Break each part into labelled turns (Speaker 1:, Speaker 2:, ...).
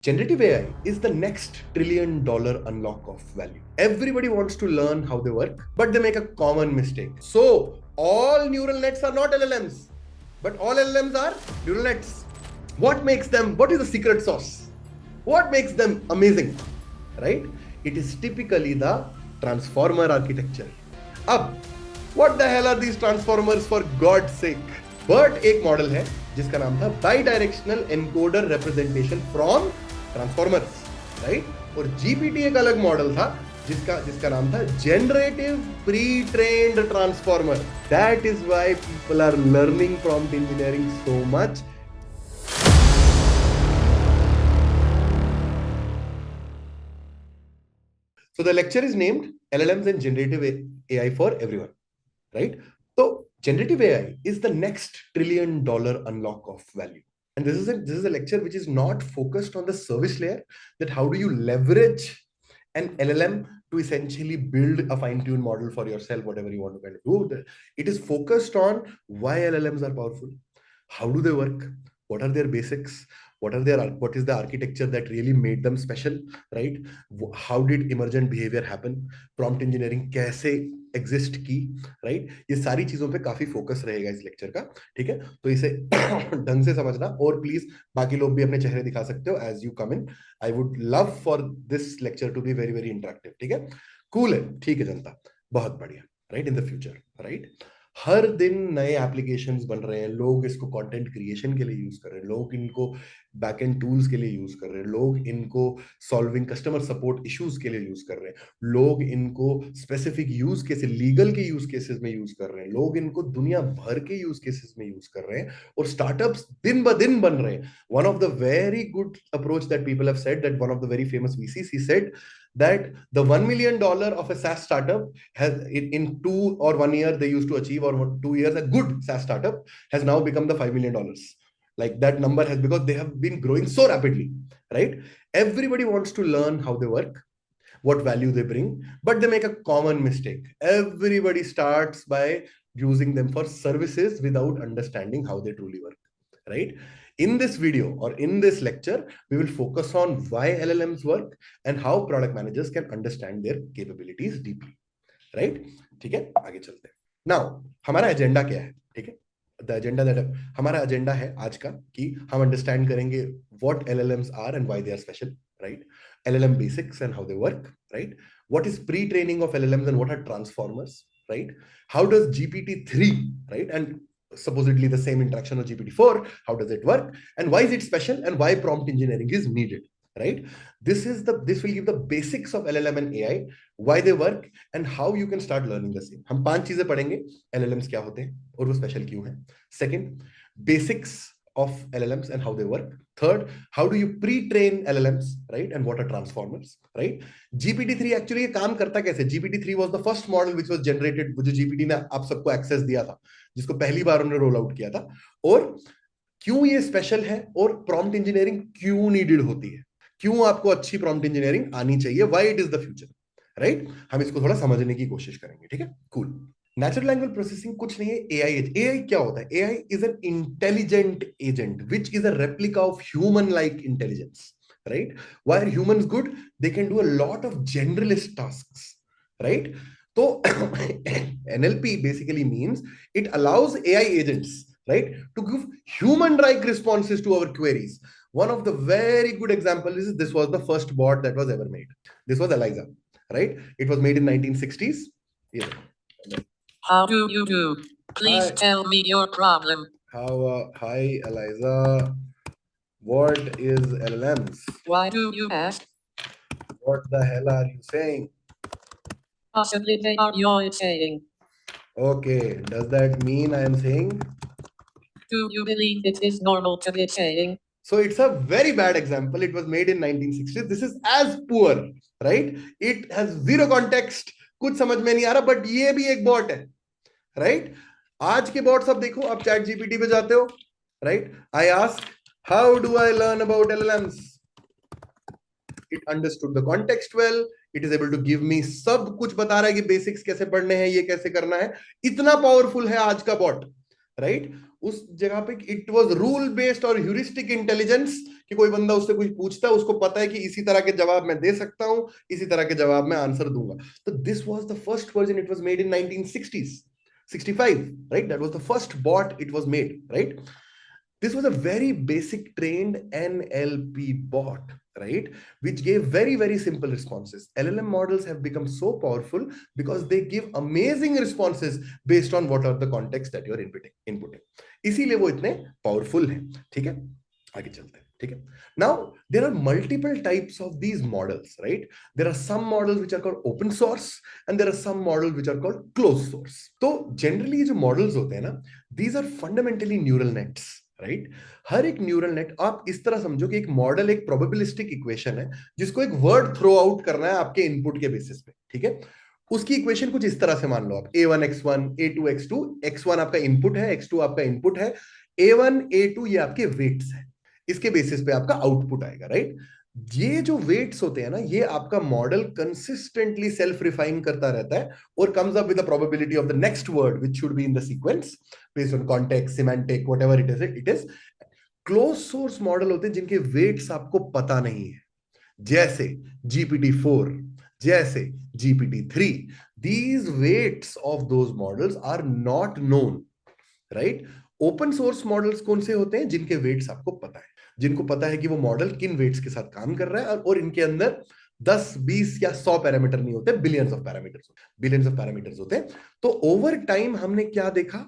Speaker 1: Generative AI is the next $1 trillion unlock of value. Everybody wants to learn how they work, but they make a common mistake. So, all neural nets are not LLMs, but all LLMs are neural nets. What makes them, what is the secret sauce? What makes them amazing? Right? It is typically the transformer architecture. Ab, what the hell are these transformers for God's sake? BERT एक model है जिसका नाम था bidirectional encoder representations from transformers, right? और GPT एक अलग model था जिसका नाम था generative pre trained transformer. That is why people are learning prompt engineering so much. So the lecture is named LLMs and Generative AI for Everyone, right? So generative AI is the next $1 trillion unlock of value. And this is a lecture which is not focused on the service layer, that how do you leverage an LLM to essentially build a fine-tuned model for yourself, whatever you want to kind of do. It is focused on why LLMs are powerful, how do they work, what are their basics, what is the architecture that really made them special, right? How did emergent behavior happen, prompt engineering कैसे exist की, right? ये सारी चीजों पे काफी focus रहेगा इस lecture का, ठीक है? तो इसे ढंग से समझना, और प्लीज बाकी लोग भी अपने चेहरे दिखा सकते हो as you come in. I would love for this lecture to be very very interactive, ठीक है? कूल है, ठीक है जनता, बहुत बढ़िया, right? In the future, right? हर दिन नए एप्लीकेशंस बन रहे हैं, लोग इसको कंटेंट क्रिएशन के लिए यूज कर रहे हैं, लोग इनको बैकएंड टूल्स के लिए यूज कर रहे हैं, लोग इनको सॉल्विंग कस्टमर सपोर्ट इश्यूज के लिए यूज कर रहे हैं, लोग इनको स्पेसिफिक यूज केसेस, लीगल के यूज केसेस में यूज कर रहे हैं, लोग इनको दुनिया भर के यूज केसेस में यूज कर रहे हैं, और स्टार्टअप्स दिन ब दिन बन रहे हैं. One of the very good approach that people have said, that one of the very famous VCs, he said that the $1 million of a SaaS startup has in 2 or 1 year they used to achieve, or 2 years, a good SaaS startup has now become the $5 million. Like that number has, because they have been growing so rapidly, right? Everybody wants to learn how they work, what value they bring, but they make a common mistake. Everybody starts by using them for services without understanding how they truly work, right? In this video or in this lecture, we will focus on why LLMs work and how product managers can understand their capabilities deeply, right? ठीक है, आगे चलते हैं. Now, हमारा agenda क्या है, ठीक है? द एजेंडा दैट, हमारा एजेंडा है आज का कि हम अंडरस्टैंड करेंगे what LLMs are and why they are special, right? LLM basics and how they work, right? What is pre-training of LLMs and what are transformers, right? How does GPT-3, right, and supposedly the same interaction of GPT-4, how does it work, and why is it special, and why prompt engineering is needed, right? This will give the basics of LLM and AI, why they work, and how you can start learning the same. हम 5 चीजें पढ़ेंगे, LLMs क्या होते हैं और वो special क्यों हैं. Second, basics of LLMs and how they work. Third, how do you pre-train LLMs, right? And what are transformers, right? GPT-3 actually ये काम करता कैसे? GPT-3 was the first model which was generated, जो GPT ने आप सबको access दिया था, जिसको पहली बार उन्होंने रोल आउट किया था. और क्यों ये स्पेशल है, और प्रॉम्प्ट इंजीनियरिंग क्यों नीडेड होती है, क्यों आपको अच्छी प्रॉम्प्ट इंजीनियरिंग आनी चाहिए, why it is the future, right? हम इसको थोड़ा समझने की कोशिश करेंगे, ठीक है? कूल. नेचुरल लैंग्वेज प्रोसेसिंग कुछ नहीं है. एआई क्या होता है? AI is an intelligent agent which is a replica of human like intelligence, right? Why are humans good? They can do a lot of generalist tasks, right? तो NLP basically means it allows AI agents, right, to give human-like responses to our queries. One of the very good examples is this was the first bot that was ever made. This was Eliza, right? It was made in 1960s. Yeah.
Speaker 2: How do you do? Please
Speaker 1: Hi.
Speaker 2: tell me your problem.
Speaker 1: Hi, Eliza. What is LLMs?
Speaker 2: Why do you ask?
Speaker 1: What the hell are you saying?
Speaker 2: Possibly they are you're saying.
Speaker 1: Okay, does that mean I am saying?
Speaker 2: Do you believe it is normal to be saying?
Speaker 1: So it's a very bad example. It was made in 1960s. This is as poor, right? It has zero context. कुछ समझ में नहीं आ रहा, but ये भी एक bot है, right? आज के बॉट सब देखो, आप चैट जीपीटी पे जाते हो, right? I ask how do I learn about LLMs. It understood the context well. It is able to give me सब कुछ बता रहा है कि बेसिक्स कैसे पढ़ने हैं, ये कैसे करना है. इतना पावरफुल है आज का बॉट, राइट? उस जगह पे इट वाज रूल बेस्ड और ह्यूरिस्टिक इंटेलिजेंस, कि कोई बंदा उससे कुछ पूछता है, उसको पता है कि इसी तरह के जवाब मैं दे सकता हूं, इसी तरह के जवाब मैं आंसर दूंगा. तो this was the first version, it was made in 1960s 65, right? That was the first bot it was made, right? This was a very basic trained NLP bot, right? Which gave very, very simple responses. LLM models have become so powerful because they give amazing responses based on what are the context that you're inputting. इसीलिए वो इतने powerful हैं, ठीक है? आगे चलते हैं, ठीक है? Now, there are multiple types of these models, right? There are some models which are called open source and there are some models which are called closed source. तो generally जो models होते हैं ना, these are fundamentally neural nets. Right हर एक neural net आप इस तरह समझो कि एक मॉडल एक प्रोबेबिलिस्टिक इक्वेशन है जिसको एक वर्ड थ्रो आउट करना है आपके इनपुट के बेसिस पे, ठीक है? उसकी इक्वेशन कुछ इस तरह से मान लो आप a1x1 a2x2, x1 आपका इनपुट है, x2 आपका इनपुट है, a1 a2 ये आपके वेट्स है, इसके बेसिस पे आपका आउटपुट आएगा, राइट? ये जो वेट्स होते हैं ना, ये आपका मॉडल कंसिस्टेंटली सेल्फ रिफाइन करता रहता है और comes up with the probability of the next word which should be in the sequence based on context, semantic, whatever it is. Close source model होते हैं जिनके वेट्स आपको पता नहीं है, जैसे GPT-4, जैसे GPT-3. These weights of those models are not known, right? Open source models कौन से होते हैं? जिनके वेट्स आपको पता है, जिनको पता है कि वो मॉडल किन वेट्स के साथ काम कर रहा है, और इनके अंदर 10, 20 या 100 पैरामीटर नहीं होते, बिलियंस ऑफ पैरामीटर्स होते हैं. तो ओवर टाइम हमने क्या देखा?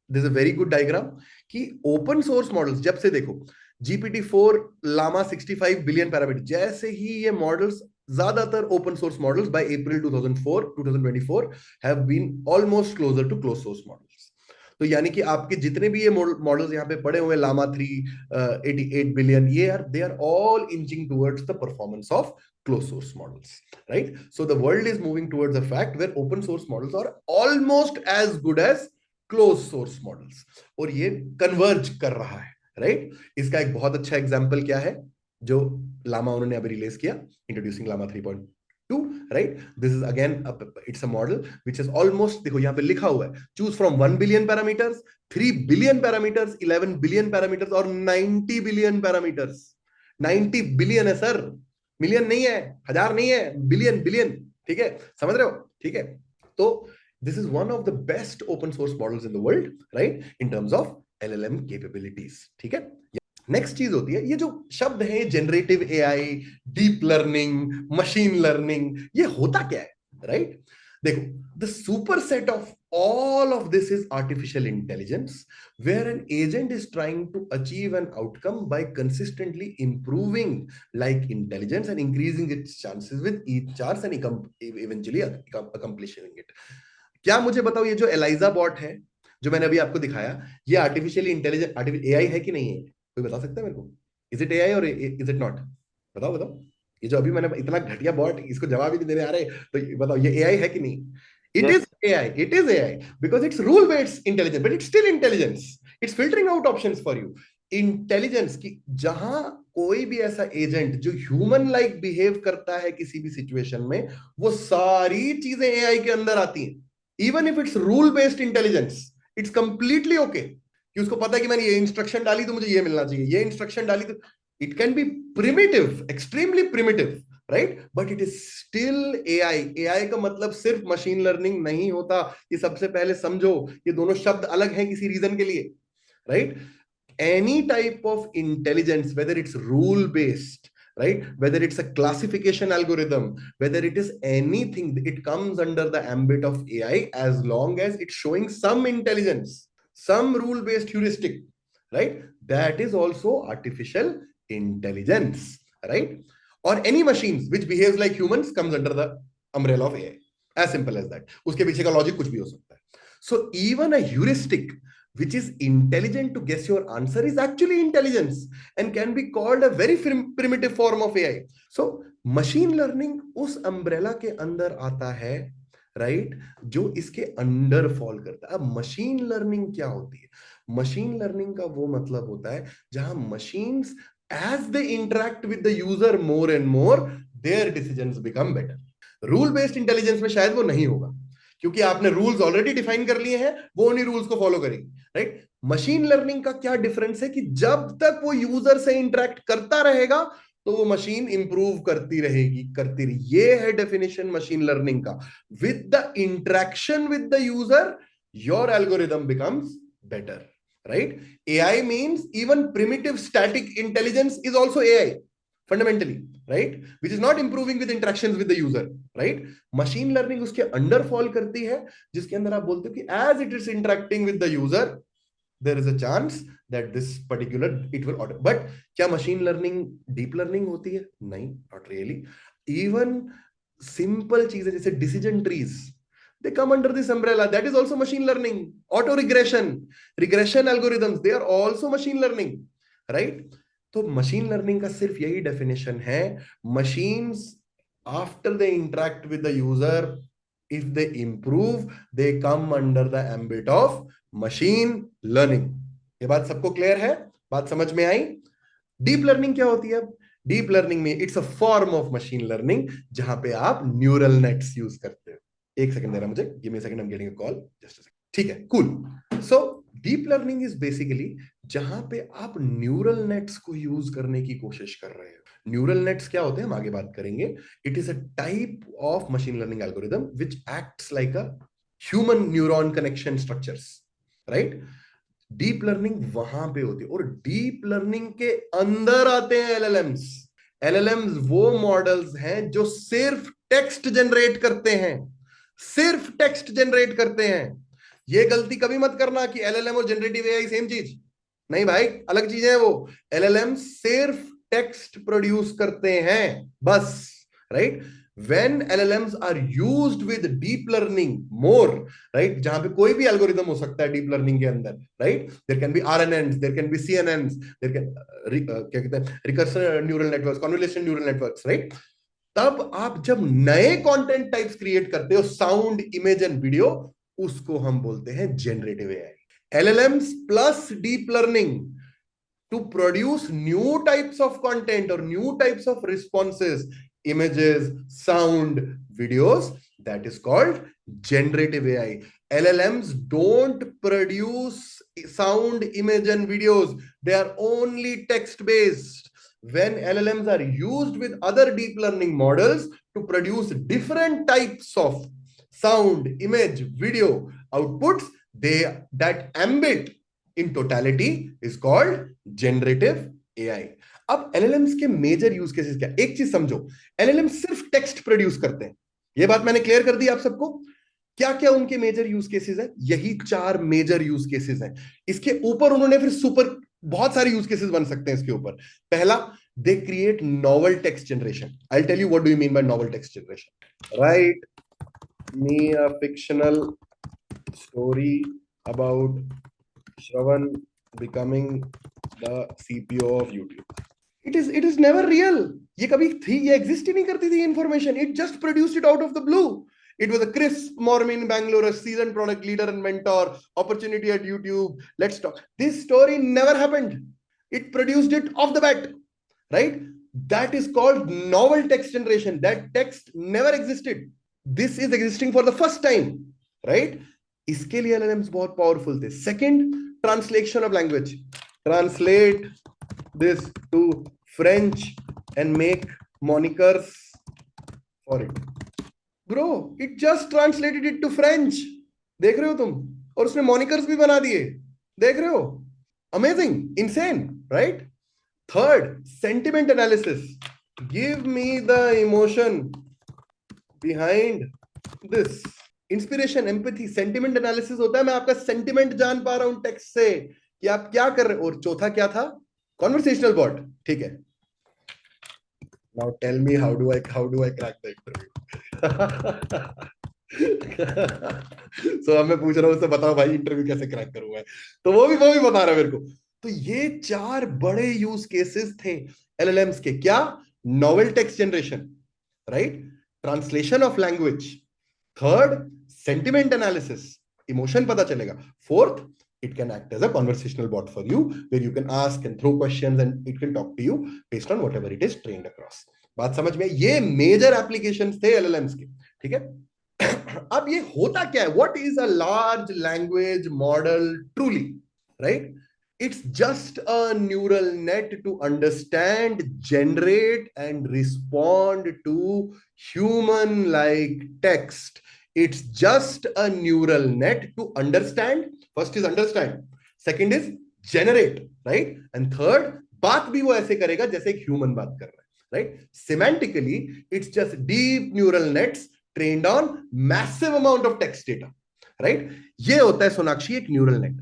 Speaker 1: This is a very good diagram कि ओपन सोर्स मॉडल्स जब से देखो GPT-4, लामा 65 बिलियन पैरामीटर, जैसे ही ये मॉडल्स ज्यादातर open source models by April 2024 have been almost closer to close source models. तो यानी कि आपके जितने भी ये मॉडल्स यहाँ पे पड़े हुए, लामा 3, 88 बिलियन, ये are they are all inching towards the performance of closed source models, right? So the world is moving towards the fact where open source models are almost as good as closed source models, और ये converge कर रहा है, right? इसका एक बहुत अच्छा example क्या है जो लामा उन्होंने अभी रिलीज किया, introducing Lama 3.2, right? This is again it's a model which is almost, देखो यहाँ पे लिखा हुआ है, choose from 1 billion parameters, 3 billion parameters, 11 billion parameters और 90 billion parameters. 90 बिलियन है सर, मिलियन नहीं है, हजार नहीं है, बिलियन बिलियन, ठीक है? समझ रहे हो? ठीक है? तो this is one of the best open source models in the world, right, in terms of LLM capabilities, ठीक है? नेक्स्ट चीज होती है, ये जो शब्द है generative AI, deep learning, machine learning, ये होता क्या है, राइट? देखो, the superset of all of this is artificial intelligence, where an agent is trying to achieve an outcome by consistently improving like intelligence and increasing its chances with each chance and eventually accomplishing it. क्या मुझे बताओ, ये जो ELISA bot है जो मैंने अभी आपको दिखाया, ये आर्टिफिशियली इंटेलिजेंट AI है कि नहीं है? कोई बता सकता है मेरे को? इज इट AI और इज इट नॉट? बताओ बताओ. ये जो अभी मैंने इतना घटिया बॉट, इसको जवाब ही नहीं देने आ रहे, तो बताओ ये AI है कि नहीं? It
Speaker 3: Yes.
Speaker 1: it is AI because it's rule based intelligence, but it's still intelligence. It's filtering out options for you. Intelligence की जहां कोई भी ऐसा एजेंट जो ह्यूमन लाइक बिहेव करता है किसी भी सिचुएशन में, वो सारी चीजें AI के अंदर आती हैं. Even if it's rule based intelligence, it's completely okay, कि उसको पता है कि मैंने ये इंस्ट्रक्शन डाली तो मुझे ये मिलना चाहिए, ये इंस्ट्रक्शन डाली तो it can be primitive, extremely primitive, right, but it is still AI. AI का मतलब सिर्फ मशीन लर्निंग नहीं होता, ये सबसे पहले समझो, ये दोनों शब्द अलग हैं किसी रीजन के लिए, right? Any type of intelligence, whether it's rule based, right, whether it's a classification algorithm, whether it is anything, it comes under the ambit of AI as long as it's showing some intelligence, some rule based heuristic, right? That is also artificial intelligence, right? Or any machines which behaves like humans comes under the umbrella of AI. As simple as that. उसके पीछे का logic कुछ भी हो सकता है. So even a heuristic which is intelligent to guess your answer is actually intelligence and can be called a very primitive form of AI. So machine learning उस umbrella के अंदर आता है, राइट, जो इसके अंडर फॉल करता है. अब मशीन लर्निंग क्या होती है? मशीन लर्निंग का वो मतलब होता है जहां machines as they interact with the user more and more, their decisions become better. Rule based intelligence में शायद वो नहीं होगा, क्योंकि आपने रूल्स ऑलरेडी डिफाइन कर लिए हैं, वो उन्हीं रूल्स को फॉलो करेगी, राइट? मशीन लर्निंग का क्या डिफरेंस है कि जब तक वो यूजर से इंटरेक्ट करता रहेगा तो वो मशीन इंप्रूव करती रही। ये है डेफिनेशन मशीन लर्निंग का। With the interaction with the user your algorithm becomes better, right? AI means even primitive static intelligence is also AI fundamentally, right? Which is not improving with interactions with the user, right? Machine learning उसके under fall करती है, जिसके अंदर आप बोलते हो कि as it is interacting with the user there is a chance that this particular it will auto, but क्या machine learning deep learning होती है? नहीं, not really. Even simple चीजें जैसे decision trees, they come under this umbrella. That is also machine learning. Auto regression algorithms, they are also machine learning, right? तो machine learning का सिर्फ यही definition है, machines after they interact with the user, if they improve, they come under the ambit of machine learning. ये बात सबको clear है? बात समझ में आई? डीप लर्निंग क्या होती है? डीप लर्निंग में it's a form of machine learning जहां पे आप न्यूरल नेट्स यूज करते हो। एक सेकंड दे रहा मुझे, give me a second, I am getting a call, just a second. ठीक है, cool. So deep learning is basically जहां पे आप न्यूरल नेट्स को यूज करने की कोशिश कर रहे हो। न्यूरल नेट्स क्या होते हैं हम आगे बात करेंगे। It is a type of machine learning algorithm which acts like a human neuron connection structures, right? Deep learning वहां पे होती है, और डीप लर्निंग के अंदर आते हैं एलएलएम्स। एलएलएम्स वो मॉडल्स हैं जो सिर्फ टेक्स्ट जनरेट करते हैं, सिर्फ टेक्स्ट जनरेट करते हैं। ये गलती कभी मत करना कि एलएलएम और जनरेटिव एआई सेम चीज, नहीं भाई, अलग चीजें हैं वो। एलएलएम सिर्फ टेक्स्ट प्रोड्यूस करते हैं बस, right? when LLMs are used with deep learning more, right? जहां पे कोई भी एल्गोरिदम हो सकता है डीप लर्निंग के अंदर, right? there can be RNNs, there can be CNNs, there can क्या कहते हैं, recursive neural networks, convolution neural networks, right? तब आप जब नए कंटेंट टाइप्स क्रिएट करते हो, साउंड, इमेज एंड वीडियो, उसको हम बोलते हैं generative AI. LLMs plus deep learning to produce new types of content or new types of responses, images, sound, videos, that is called generative AI. LLMs don't produce sound, image and videos, they are only text based. When LLMs are used with other deep learning models to produce different types of sound, image, video outputs, they that ambit in totality is called generative AI. अब LLMs के major use cases क्या? एक चीज समझो, LLM सिर्फ text produce करते हैं, ये बात मैंने क्लियर कर दी आप सबको। क्या क्या उनके मेजर यूज केसेस है? यही 4 मेजर यूज केसेस हैं। इसके ऊपर उन्होंने फिर सुपर बहुत सारे यूज केसेस बन सकते हैं इसके ऊपर। पहला, they create novel text generation. I tell you what do you mean by novel text generation. Write me a fictional story about Shravan becoming the CPO of YouTube. It is never real. ये कभी थी, ये exist ही नहीं करती थी information. It just produced it out of the blue. It was a Chris Mormin in Bangalore, a seasoned product leader and mentor, opportunity at YouTube. Let's talk. This story never happened. It produced it off the bat, right? That is called novel text generation. That text never existed. This is existing for the first time, right? इसके लिए LLMs बहुत powerful थे। Second, translation of language. Translate this to French and make monikers for it. Bro, it just translated it to French, देख रहे हो तुम? और उसने मॉनिकर्स भी बना दिए, देख रहे हो? Amazing, insane, right? Third, sentiment analysis. Give me the emotion behind this. Inspiration, empathy, sentiment analysis होता है मैं आपका सेंटिमेंट जान पा रहा हूं टेक्स्ट से कि आप क्या कर रहे हो। और चौथा क्या था? Conversational bot. ठीक है, now tell me how do I crack the interview. So अब मैं पूछ रहा हूं उससे, बताओ भाई इंटरव्यू कैसे क्रैक करूंगा? तो वो भी बता रहा है मेरे को। तो ये 4 बड़े यूज केसेस थे एलएलएम्स के। क्या? Novel text generation, right? Translation of language. Third, sentiment analysis, emotion पता चलेगा। Fourth, it can act as a conversational bot for you where you can ask and throw questions and it can talk to you based on whatever it is trained across. बात समझ में? ये major applications थे LLMs के, ठीक है? अब ये होता क्या है? What is a large language model truly? right? It's just a neural net to understand, generate, and respond to human like text. It's just a neural net to understand. First is understand, second is generate, right? And third, बात भी वो ऐसे करेगा जैसे एक human बात कर रहा है, right? Semantically, it's just deep neural nets trained on massive amount of text data, right? ये होता है सोनाक्षी एक न्यूरल नेट।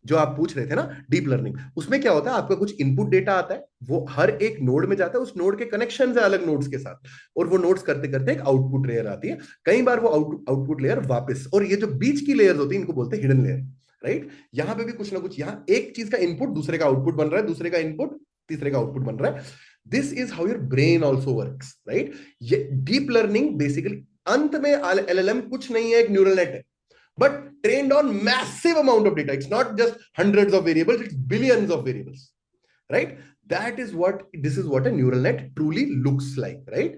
Speaker 1: जो आप पूछ रहे थे ना डीप लर्निंग, उसमें क्या होता है, आपका कुछ इनपुट डेटा आता है, वो हर एक नोड में जाता है, उस नोड के कनेक्शन है अलग नोड्स के साथ, और वो नोड्स करते करते एक आउटपुट लेयर आती है। कई बार वो आउटपुट लेयर वापस, और ये जो बीच की लेयर्स होती है इनको बोलते हैं हिडन लेयर, राइट? यहां पे भी कुछ ना कुछ, यहाँ एक चीज का इनपुट दूसरे का आउटपुट बन रहा है, दूसरे का इनपुट तीसरे का आउटपुट बन रहा है। This is how your brain also works, right? ये डीप लर्निंग बेसिकली, अंत में एलएलएम कुछ नहीं है, एक न्यूरल नेट है, but trained on massive amount of data. It's not just hundreds of variables, it's billions of variables, right? This is what a neural net truly looks like, right?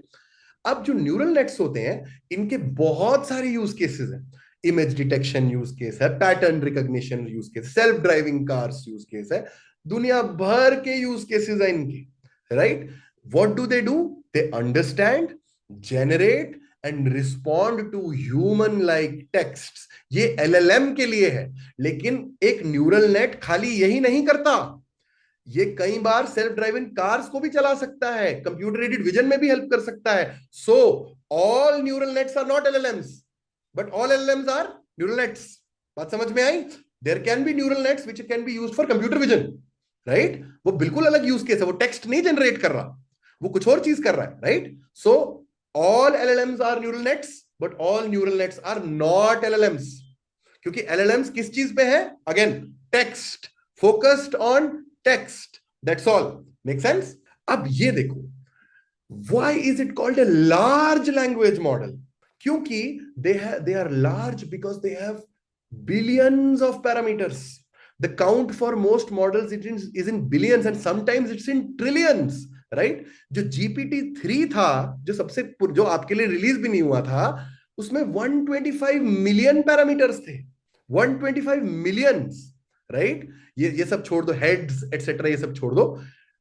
Speaker 1: अब जो neural nets होते हैं, इनके बहुत सारे use cases हैं। Image detection use case है, pattern recognition use case, self driving cars use case है, दुनिया भर के यूज केसेस हैं इनके, right? What do? They understand, generate and respond to human like texts. ये LLM के लिए है, लेकिन एक न्यूरल नेट खाली यही नहीं करता, ये कई बार सेल्फ ड्राइविंग कार्स को भी चला सकता है, कंप्यूटर एडेड विजन में भी हेल्प कर सकता है। So all neural nets are not LLMs, but all LLMs are neural nets. बात समझ में आई? There can be neural nets which can be used for computer vision, right? वो बिल्कुल अलग यूज केस है, वो टेक्स्ट नहीं जनरेट कर रहा, वो कुछ और चीज कर रहा है, right? So all LLMs are neural nets, but all neural nets are not LLMs. क्योंकि LLMs किस चीज पे है? Again, text, focused on text. That's all. Make sense? अब ये देखो, why is it called a large language model? क्योंकि they are large because they have billions of parameters. The count for most models is in billions and sometimes it's in trillions. Right? जो GPT-3 था, जो सबसे जो आपके लिए release भी नहीं हुआ था, उसमें 125 मिलियन पैरामीटर्स थे, 125 मिलियंस, राइट? ये सब छोड़ दो, हेड्स एटसेट्रा ये सब छोड़ दो।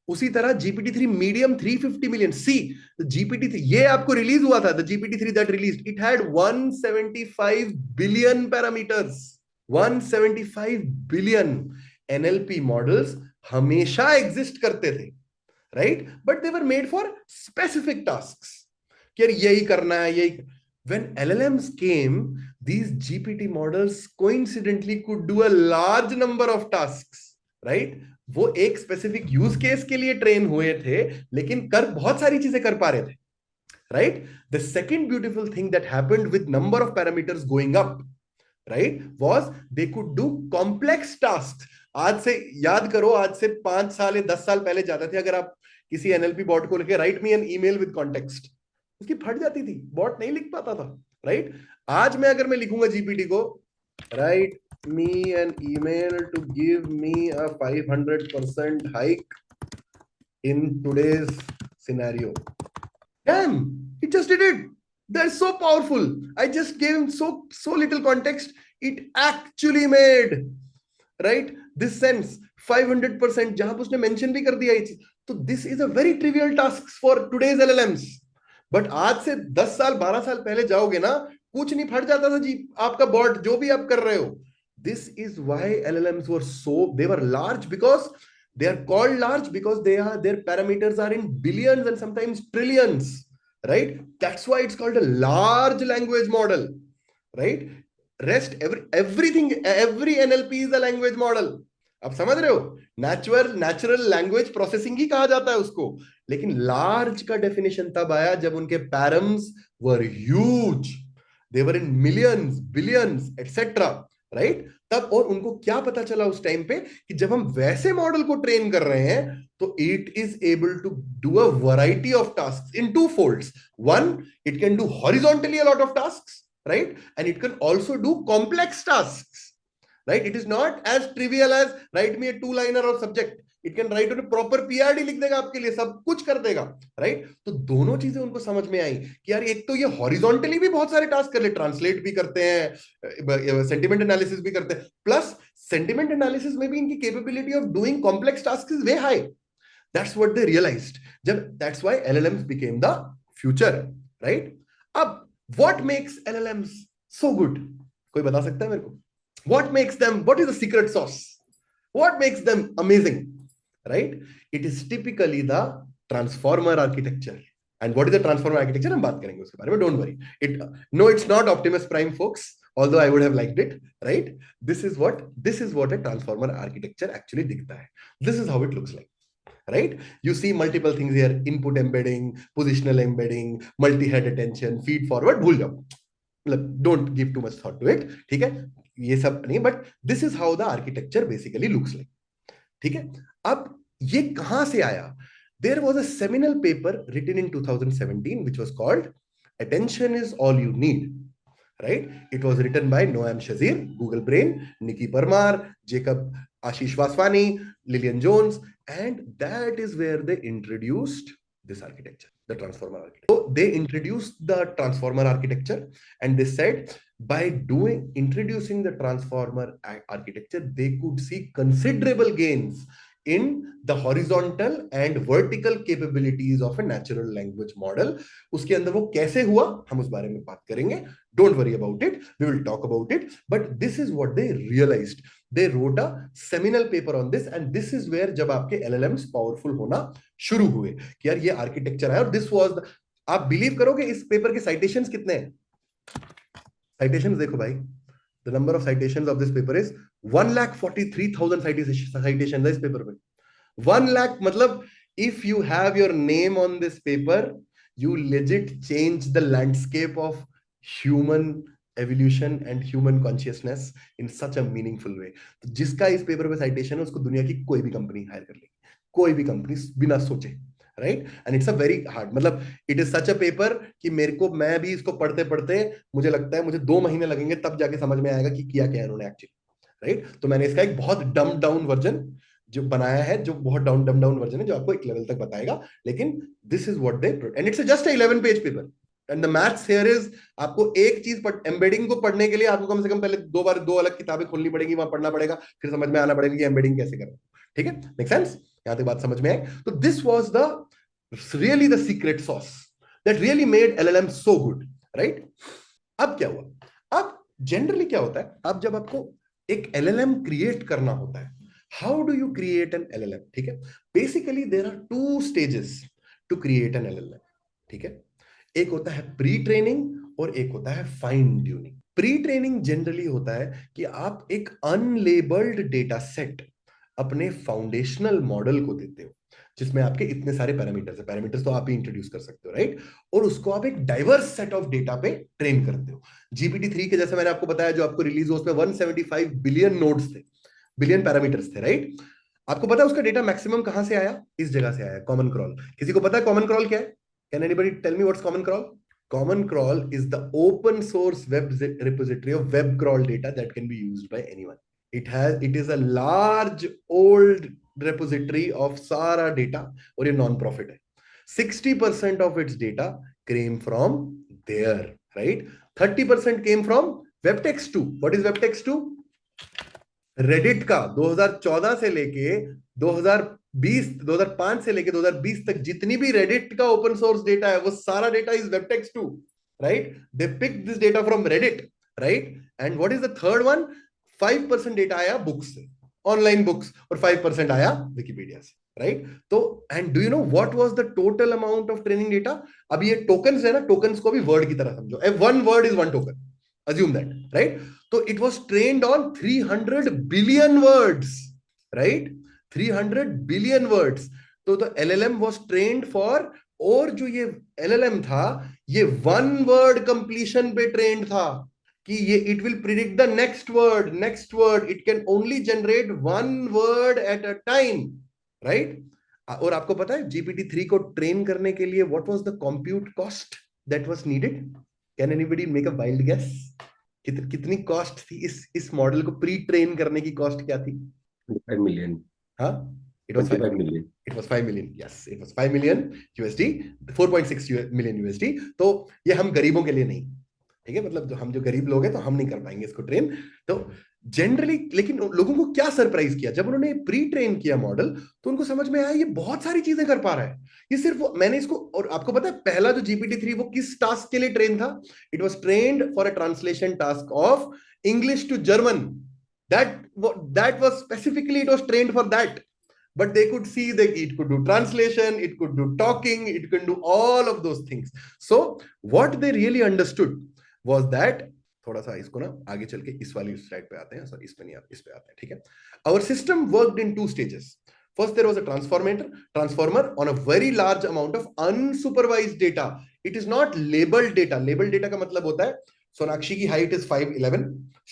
Speaker 1: उसी तरह GPT-3 मीडियम 350 मिलियन। सी GPT-3 ये आपको रिलीज हुआ था, the GPT-3 that released, it had 175 billion parameters, 175 billion. NLP models हमेशा एग्जिस्ट करते थे, right? But they were made for specific tasks. कि यही करना है, यही। When LLMs came, these GPT models coincidentally could do a large number of tasks, right? वो एक specific use case के लिए train हुए थे, लेकिन कर बहुत सारी चीजें कर पा रहे थे, right? The second beautiful thing that happened with number of parameters going up, right, was they could do complex tasks. आज से याद करो, आज से 5 साल या 10 साल पहले जाते थे, अगर आप किसी NLP बॉट को लिखे write me an email with context, उसकी फट जाती थी, बॉट नहीं लिख पाता था, राइट? आज मैं अगर मैं लिखूंगा GPT को, write me an email to give me a 500% hike in today's scenario, damn, he just did it. That's so powerful. I just gave him so little context, it actually made, right, this sense 500%, जहां पर उसने mention भी कर दिया ये चीज। तो this is a very trivial task for today's LLMs, but आज से 10 साल 12 साल पहले जाओगे ना, कुछ नहीं, फट जाता था जी आपका बॉट, जो भी आप कर रहे हो। This is why LLMs were so, they were large because they are called large because their parameters are in billions and sometimes trillions, right? That's why it's called a large language model, right? Rest everything, every NLP is a language model. आप समझ रहे हो? Natural language processing ही कहा जाता है उसको, लेकिन large का डेफिनेशन तब आया जब उनके params were huge, they were in millions, billions etcetera, right? तब और उनको क्या पता चला उस टाइम पे कि जब हम वैसे मॉडल को ट्रेन कर रहे हैं तो it is able to do a variety of tasks in 2 folds. One, it can do horizontally a lot of tasks, right? And it can also do complex tasks, right? It is not as trivial as write me a 2-liner or subject. It can write proper PRD लिख देगा आपके लिए, सब कुछ कर देगा, right. तो दोनों चीजें उनको समझ में आई कि यार एक तो ये हॉरिजॉन्टली भी बहुत सारे टास्क कर ले, ट्रांसलेट भी करते हैं, सेंटिमेंट एनालिसिस भी करते हैं, प्लस सेंटिमेंट एनालिसिस में भी इनकी capability of doing complex task is way high. That's what they realised, जब that's why LLMs became the future, right. अब what makes LLMs so good, कोई बता सकता है मेरे को? What makes them, what is the secret sauce? What makes them amazing? Right? It is typically the transformer architecture. And what is the transformer architecture? हम बात करेंगे उसके बारे में, don't worry. No, it's not Optimus Prime, folks. Although I would have liked it, right? This is what a transformer architecture actually दिखता है. This is how it looks like. Right? You see multiple things here: input embedding, positional embedding, multi-head attention, feed forward. भूल जाओ, don't give too much thought to it. ठीक है, ये सब नहीं, but this is how the architecture basically looks like. ठीक है, अब ये कहां से आया? There was a seminal paper written in 2017 which was called attention is all you need, right. It was written by Noam Shazeer, Google Brain, Niki Parmar, Jakob Ashish Vaswani, Llion Jones, and that is where they introduced this architecture, the transformer architecture. So they introduced the transformer architecture, and they said by introducing the transformer architecture, they could see considerable gains in the horizontal and vertical capabilities of a natural language model. उसके अंदर वो कैसे हुआ, हम उस बारे में बात करेंगे. Don't worry about it, we will talk about it. But this is what they realized. They wrote a seminal paper on this, and this is where जब आपके LLMs powerful होना शुरू हुए कि यार ये आर्किटेक्चर है। और this was the, आप बिलीव करोगे इस पेपर के साइटेशंस कितने हैं? साइटेशंस देखो भाई, the number of citations of this paper is 1,43,000 citations है इस पेपर में। 1 lakh मतलब if you have your name on this paper, you legit change the landscape of human evolution and human consciousness in such a meaningful way. तो जिसका इस paper पे citation है उसको दुनिया की कोई भी कंपनी हायर कर लेगी, कोई भी कंपनी बिना सोचे, राइट। And it's a very hard, मतलब it is such a paper कि मेरे को, मैं भी इसको पढ़ते पढ़ते मुझे लगता है मुझे 2 महीने लगेंगे तब जाके समझ में आएगा कि किया क्या है उन्होंने एक्चुअली, राइट। तो मैंने इसका एक बहुत डम डाउन वर्जन जो बनाया है, जो बहुत डम डाउन वर्जन है, जो आपको एक लेवल तक बताएगा। लेकिन this is what they, and it's just 11 page paper. And the maths here is, आपको एक चीज एम्बेडिंग को पढ़ने के लिए आपको कम से कम पहले 2 बार 2 अलग किताबें खोलनी पड़ेगी, वहां पढ़ना पड़ेगा, फिर समझ में आना पड़ेगा कि एम्बेडिंग कैसे करना। ठीक है, मेक सेंस? यहां तक बात समझ में आई? तो this was the really the secret sauce that really made LLM so good, right? अब क्या हुआ? अब जनरली क्या होता है, अब जब आपको एक LLM क्रिएट करना होता है, how do you create an LLM? ठीक है, basically there are 2 stages to create an LLM। ठीक है, एक होता है प्री ट्रेनिंग और एक होता है fine tuning. Pre training generally होता है कि आप एक अनलेबल्ड डेटा सेट अपने फाउंडेशनल मॉडल को देते हो, जिसमें आपके इतने सारे पैरामीटर्स है, पैरामीटर्स तो आप ही इंट्रोड्यूस कर सकते हो, राइट। और उसको आप एक डाइवर्स सेट ऑफ डेटा पे ट्रेन करते हो। GPT-3 के जैसे मैंने आपको बताया, जो आपको रिलीज हुआ, उसमें 175 बिलियन नोड्स थे, बिलियन पैरामीटर्स थे, राइट। आपको पता है उसका डेटा मैक्सिमम कहां से आया? इस जगह से आया, कॉमन क्रॉल। किसी को पता है कॉमन क्रॉल क्या है? Can anybody tell me what's common crawl? Common crawl is the open source web repository of web crawl data that can be used by anyone. It is a large old repository of सारा data, और ये non profit है। 60% of its data came from there, right? 30% came from WebText 2. What is WebText 2? Reddit का 2014 से लेके 2005 से लेके 2020 तक जितनी भी Reddit का ओपन सोर्स डेटा है, वो सारा data is WebText 2, right? They picked this data from Reddit, right? And what is the third one? 5% data आया बुक्स से, ऑनलाइन बुक्स, और 5% आया विकिपीडिया से, राइट। तो and do you know what was the total amount of training data? अब ये tokens है ना, टोकन्स को भी वर्ड की तरह समझो, one word is one token, assume that, right? So it was trained on 300 billion words, right? 300 billion words. तो LLM was trained for, और जो ये LLM था, ये वन वर्ड कंप्लीशन पे ट्रेंड था कि ये it will predict the next word, it can only generate one word at a time, right. और आपको पता है GPT-3 को ट्रेन करने के लिए what was the compute cost that was needed? Can anybody make a wild guess? कितनी cost थी इस मॉडल को प्री ट्रेन करने की? कॉस्ट क्या थी?
Speaker 3: 5 million.
Speaker 1: हाँ, It was
Speaker 3: 25 million.
Speaker 1: It was 5 million. Yes, it was 5 million USD, 4.6 million USD. तो ये हम गरीबों के लिए नहीं, ठीक है, मतलब हम जो गरीब लोग हैं तो हम नहीं कर पाएंगे इसको ट्रेन। तो जनरली, लेकिन लोगों को क्या सरप्राइज किया जब उन्होंने प्री ट्रेन किया मॉडल, तो उनको समझ में आया ये बहुत सारी चीजें कर पा रहा है। ये सिर्फ मैंने इसको, और आपको पता है पहला जो GPT-3 वो किस टास्क के लिए ट्रेन था? It was trained for a translation task of English to German. that was specifically, it was trained for that. But they could see that it could do translation, it could do talking, it could do all of those things. So what they really understood was that, थोड़ा सा इसको ना आगे चल के इस वाली slide पे आते हैं, सॉरी इस पे नहीं, इस पे आते हैं, ठीक है। Our system worked in 2 stages. First, there was a transformer on a very large amount of unsupervised data. It is not labeled data. Labeled data का मतलब होता है सोनाक्षी की हाइट इज 5'11",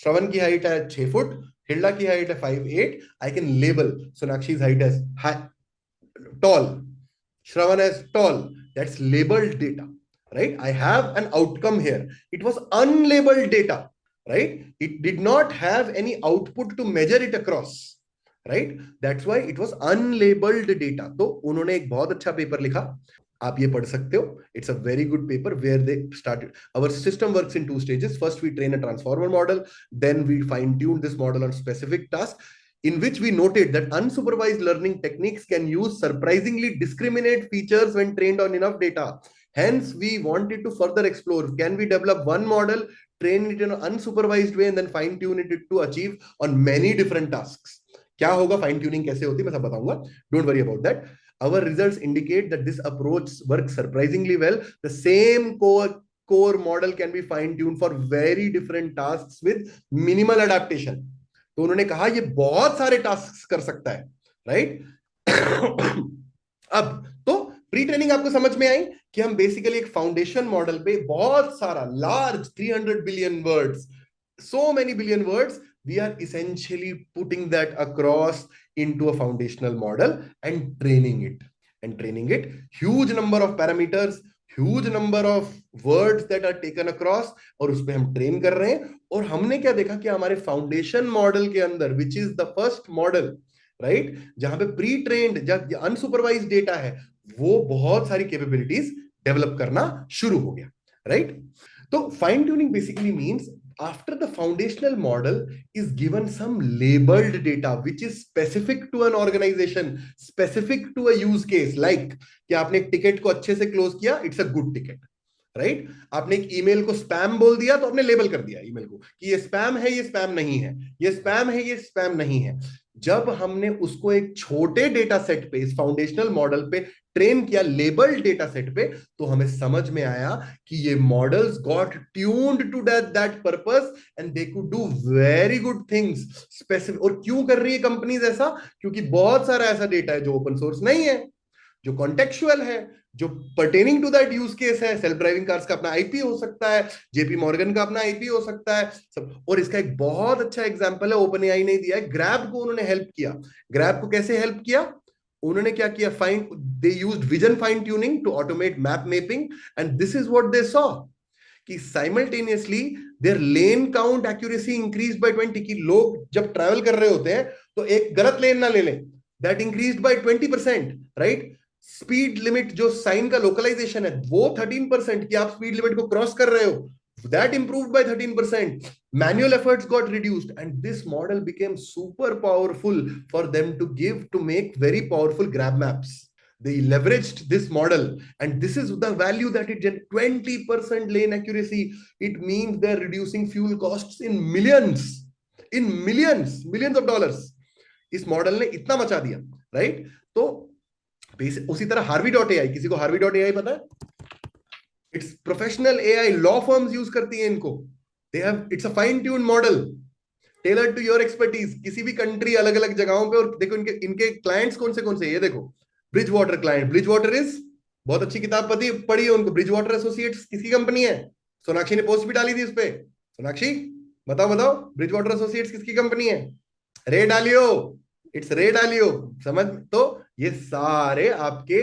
Speaker 1: श्रवण की हाइट है 6 फुट, हिल्डा की हाइट है 5'8". I can label Sonakshi's height as tall, Shravan as tall. That's labeled data, right? I have an outcome here. It was unlabeled data, right? It did not have any output to measure it across, right? That's why it was unlabeled data. तो उन्होंने एक बहुत अच्छा paper लिखा, आप ये पढ़ सकते हो. It's a very good paper where they started. Our system works in 2 stages. First, we train a transformer model. Then we fine-tune this model on specific tasks, in which we noted that unsupervised learning techniques can use surprisingly discriminate features when trained on enough data. Hence, we wanted to further explore, can we develop one model, train it in an unsupervised way, and then fine-tune it to achieve on many different tasks. क्या होगा, fine tuning कैसे होती है मैं सब बताऊंगा, don't worry about that. Our results indicate that this approach works surprisingly well. The same core model can be fine-tuned for very different tasks with minimal adaptation. तो उन्होंने कहा ये बहुत सारे टास्क कर सकता है, राइट? अब तो प्री ट्रेनिंग आपको समझ में आई कि हम बेसिकली एक फाउंडेशन मॉडल पे बहुत सारा large 300 billion words, so many billion words, we are essentially putting that across into a foundational model and training it. Huge number of parameters, huge number of words that are taken across, और उस पे हम train कर रहे हैं. और हमने क्या देखा कि हमारे फाउंडेशन मॉडल के अंदर, which is the first model, right, जहां पे प्री ट्रेन्ड, जब अनसुपरवाइज्ड डेटा है, वो बहुत सारी कैपेबिलिटीज डेवलप करना शुरू हो गया, राइट? तो fine tuning basically means after the foundational model is given some labeled data which is specific to an organization, specific to a use case, like कि आपने एक टिकट को अच्छे से क्लोज किया, it's a good ticket, right? आपने एक email को स्पैम बोल दिया तो आपने लेबल कर दिया ईमेल को कि ये स्पैम है, ये स्पैम नहीं है, ये स्पैम है, ये स्पैम नहीं है. जब हमने उसको एक छोटे डेटा सेट पे, इस फाउंडेशनल मॉडल पे ट्रेन किया, लेबल्ड डेटा सेट पे, तो हमें समझ में आया कि ये models got tuned to that purpose and they could do very good things specific. और क्यों कर रही है कंपनीज ऐसा? क्योंकि बहुत सारा ऐसा डेटा है जो ओपन सोर्स नहीं है, जो कॉन्टेक्चुअल है, जो pertaining to that use case है. सेल्फ ड्राइविंग कार्स का अपना आईपी हो सकता है, जेपी मॉर्गन का अपना आईपी हो सकता है सब. और इसका एक बहुत अच्छा एग्जांपल है, ओपन एआई ने दिया है. ग्रैब को उन्होंने हेल्प किया. ग्रैब को कैसे हेल्प किया? उन्होंने क्या किया? They used vision fine tuning to automate map mapping, and this is what they saw, कि simultaneously their lane count accuracy increase by 20. कि लोग जब ट्रैवल कर रहे होते हैं तो एक गलत लेन ना ले लें, that increased by 20%, right? Speed limit, जो साइन का लोकलाइजेशन है, वो 13%, कि आप स्पीड लिमिट को क्रॉस कर रहे हो, that improved by 13%. Manual efforts got reduced, and this model became super powerful for them to make very powerful grab maps. They leveraged this model, and this is the value that it generates. 20% lane accuracy. It means they're reducing fuel costs in millions of dollars. इस model ने इतना मचा दिया, right? तो उसी तरह Harvey.ai, किसी को Harvey.ai पता है? It's professional AI, law firms use करती हैं इनको. They have, it's a fine tune model tailored to your expertise. किसी भी कंट्री, अलग अलग जगहों पे. और देखो इनके क्लाइंट्स कौन से, ये देखो, bridge water client. Bridge water is बहुत अच्छी किताब पढ़ी है उनको. ब्रिज वाटर एसोसिएट्स किसकी कंपनी है? सोनाक्षी ने पोस्ट भी डाली थी इस पे. सोनाक्षी बताओ ब्रिज वाटर एसोसिएट्स किसकी कंपनी है? रे डालियो, इट्स रे डालियो. समझ? तो ये सारे आपके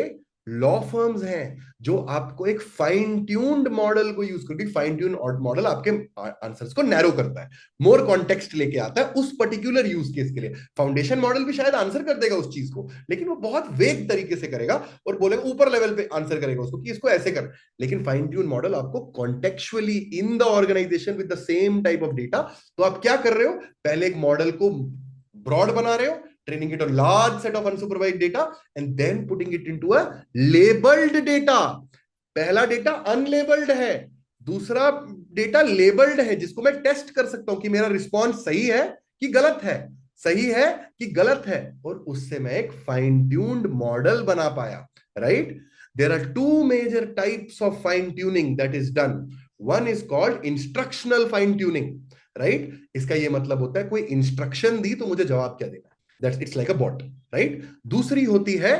Speaker 1: लॉ फर्म्स हैं जो आपको एक फाइन ट्यून्ड मॉडल को यूज करके, फाइन ट्यून मॉडल आपके आंसर्स को नैरो करता है, मोर कॉन्टेक्स्ट लेके आता है उस पर्टिकुलर यूज केस के लिए। फाउंडेशन मॉडल भी शायद आंसर कर देगा उस चीज को, लेकिन वो बहुत वेग तरीके से करेगा और बोलेगा, ऊपर लेवल पे आंसर करेगा उसको कि इसको ऐसे कर। लेकिन फाइन ट्यून मॉडल आपको contextually in the organisation with the same type of data, तो आप क्या कर रहे हो, पहले एक मॉडल को ब्रॉड बना रहे हो, training it on large set of unsupervised data and then putting it into a labeled data। पहला डेटा अनलेबल्ड है, दूसरा डेटा लेबल्ड है जिसको मैं टेस्ट कर सकता हूं कि मेरा रिस्पॉन्स सही है कि गलत है, सही है कि गलत है, और उससे मैं एक फाइन ट्यून्ड मॉडल बना पाया, right. There are two major types of fine tuning that is done. One is called instructional fine tuning, right. इसका ये मतलब होता है कोई इंस्ट्रक्शन दी तो मुझे जवाब क्या देना, that's it's like a bot, right. दूसरी होती है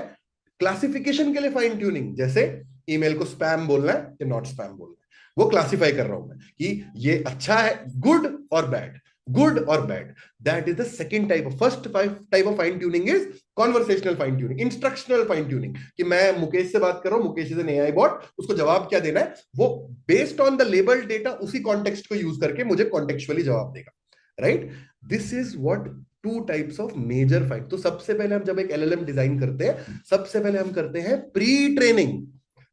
Speaker 1: क्लासिफिकेशन के लिए फाइन ट्यूनिंग, जैसे ईमेल को स्पैम बोलना है या नॉट स्पैम बोलना है, वो क्लासिफाई कर रहा हूं मैं कि ये अच्छा है, गुड और बैड, गुड और bad. That is the second type of, first type of fine tuning is conversational fine tuning, instructional fine tuning, कि मैं मुकेश से बात कर रहा हूं, Mukesh is an AI bot, उसको जवाब क्या देना है, वो based on the label data उसी कॉन्टेक्स्ट को यूज करके मुझे कॉन्टेक्चुअली जवाब देगा, right. This is what two types of major fine. तो सबसे पहले हम जब एक एलएलएम डिजाइन करते हैं, सबसे पहले हम करते हैं pre training,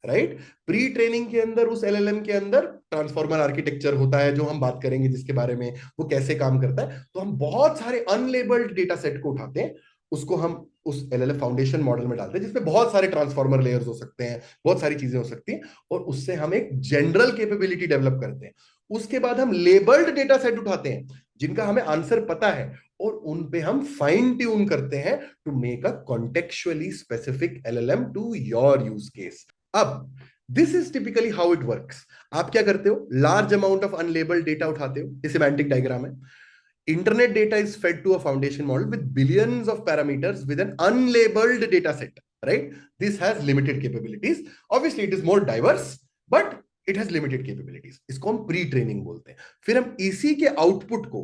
Speaker 1: right. Pre training के अंदर उस एलएलएम के अंदर ट्रांसफॉर्मर आर्किटेक्चर होता है जो हम बात करेंगे, जिसके बारे में वो कैसे काम करता है। तो हम बहुत सारे अनलेबल्ड डेटा सेट को उठाते हैं, उसको हम उस एलएलएम फाउंडेशन मॉडल में डालते हैं, जिसमें बहुत सारे ट्रांसफॉर्मर लेयर्स हो सकते हैं, बहुत सारी चीजें हो सकती हैं, और उससे हम एक जनरल कैपेबिलिटी डेवलप करते हैं। उसके बाद हम लेबल्ड डेटा सेट उठाते हैं जिनका हमें आंसर पता है, और उन पे हम फाइन ट्यून करते हैं to make a contextually specific LLM to your use case. अब this is typically how it works. आप क्या करते हो, large amount of unlabelled data उठाते हो, ये सिमेंटिक डायग्राम है। Internet data is fed to a foundation model with billions of parameters with an unlabeled data set, right? This has limited capabilities. Obviously, it is more diverse, but it has limited capabilities. इसको हम pre training बोलते हैं। फिर हम इसी के output को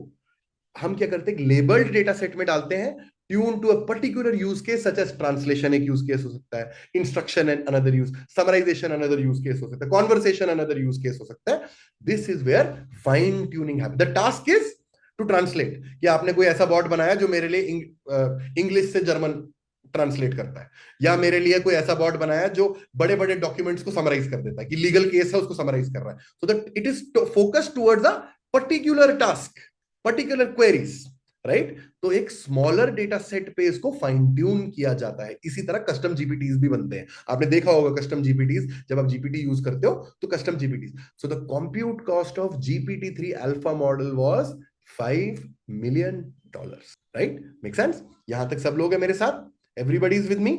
Speaker 1: हम क्या करते हैं, लेबल्ड डेटा सेट में डालते हैं, tune to a particular use case, such as translation एक यूज केस हो सकता है, instruction and another use, summarisation another use case हो सकता है, कॉन्वर्सेशन अनदर यूज केस हो सकता है। This is where fine tuning happens. The task is to translate, कि आपने कोई ऐसा बॉट बनाया जो मेरे लिए इंग्लिश से जर्मन ट्रांसलेट करता है, या मेरे लिए कोई ऐसा बॉट बनाया जो बड़े बड़े डॉक्यूमेंट्स को समराइज कर देता है, कि लीगल केस है उसको समराइज कर रहा है, so that it is focused towards a particular task, particular queries, right. तो एक स्मॉलर डेटा सेट पे इसको फाइन ट्यून किया जाता है। इसी तरह कस्टम जीपीटीज भी बनते हैं, आपने देखा होगा कस्टम जीपीटीज, जब आप जीपीटी यूज करते हो तो custom GPTs. So the compute cost of GPT-3 alpha model was $5 million, right? Make sense? यहां तक सब लोग हैं मेरे साथ? Everybody is with me?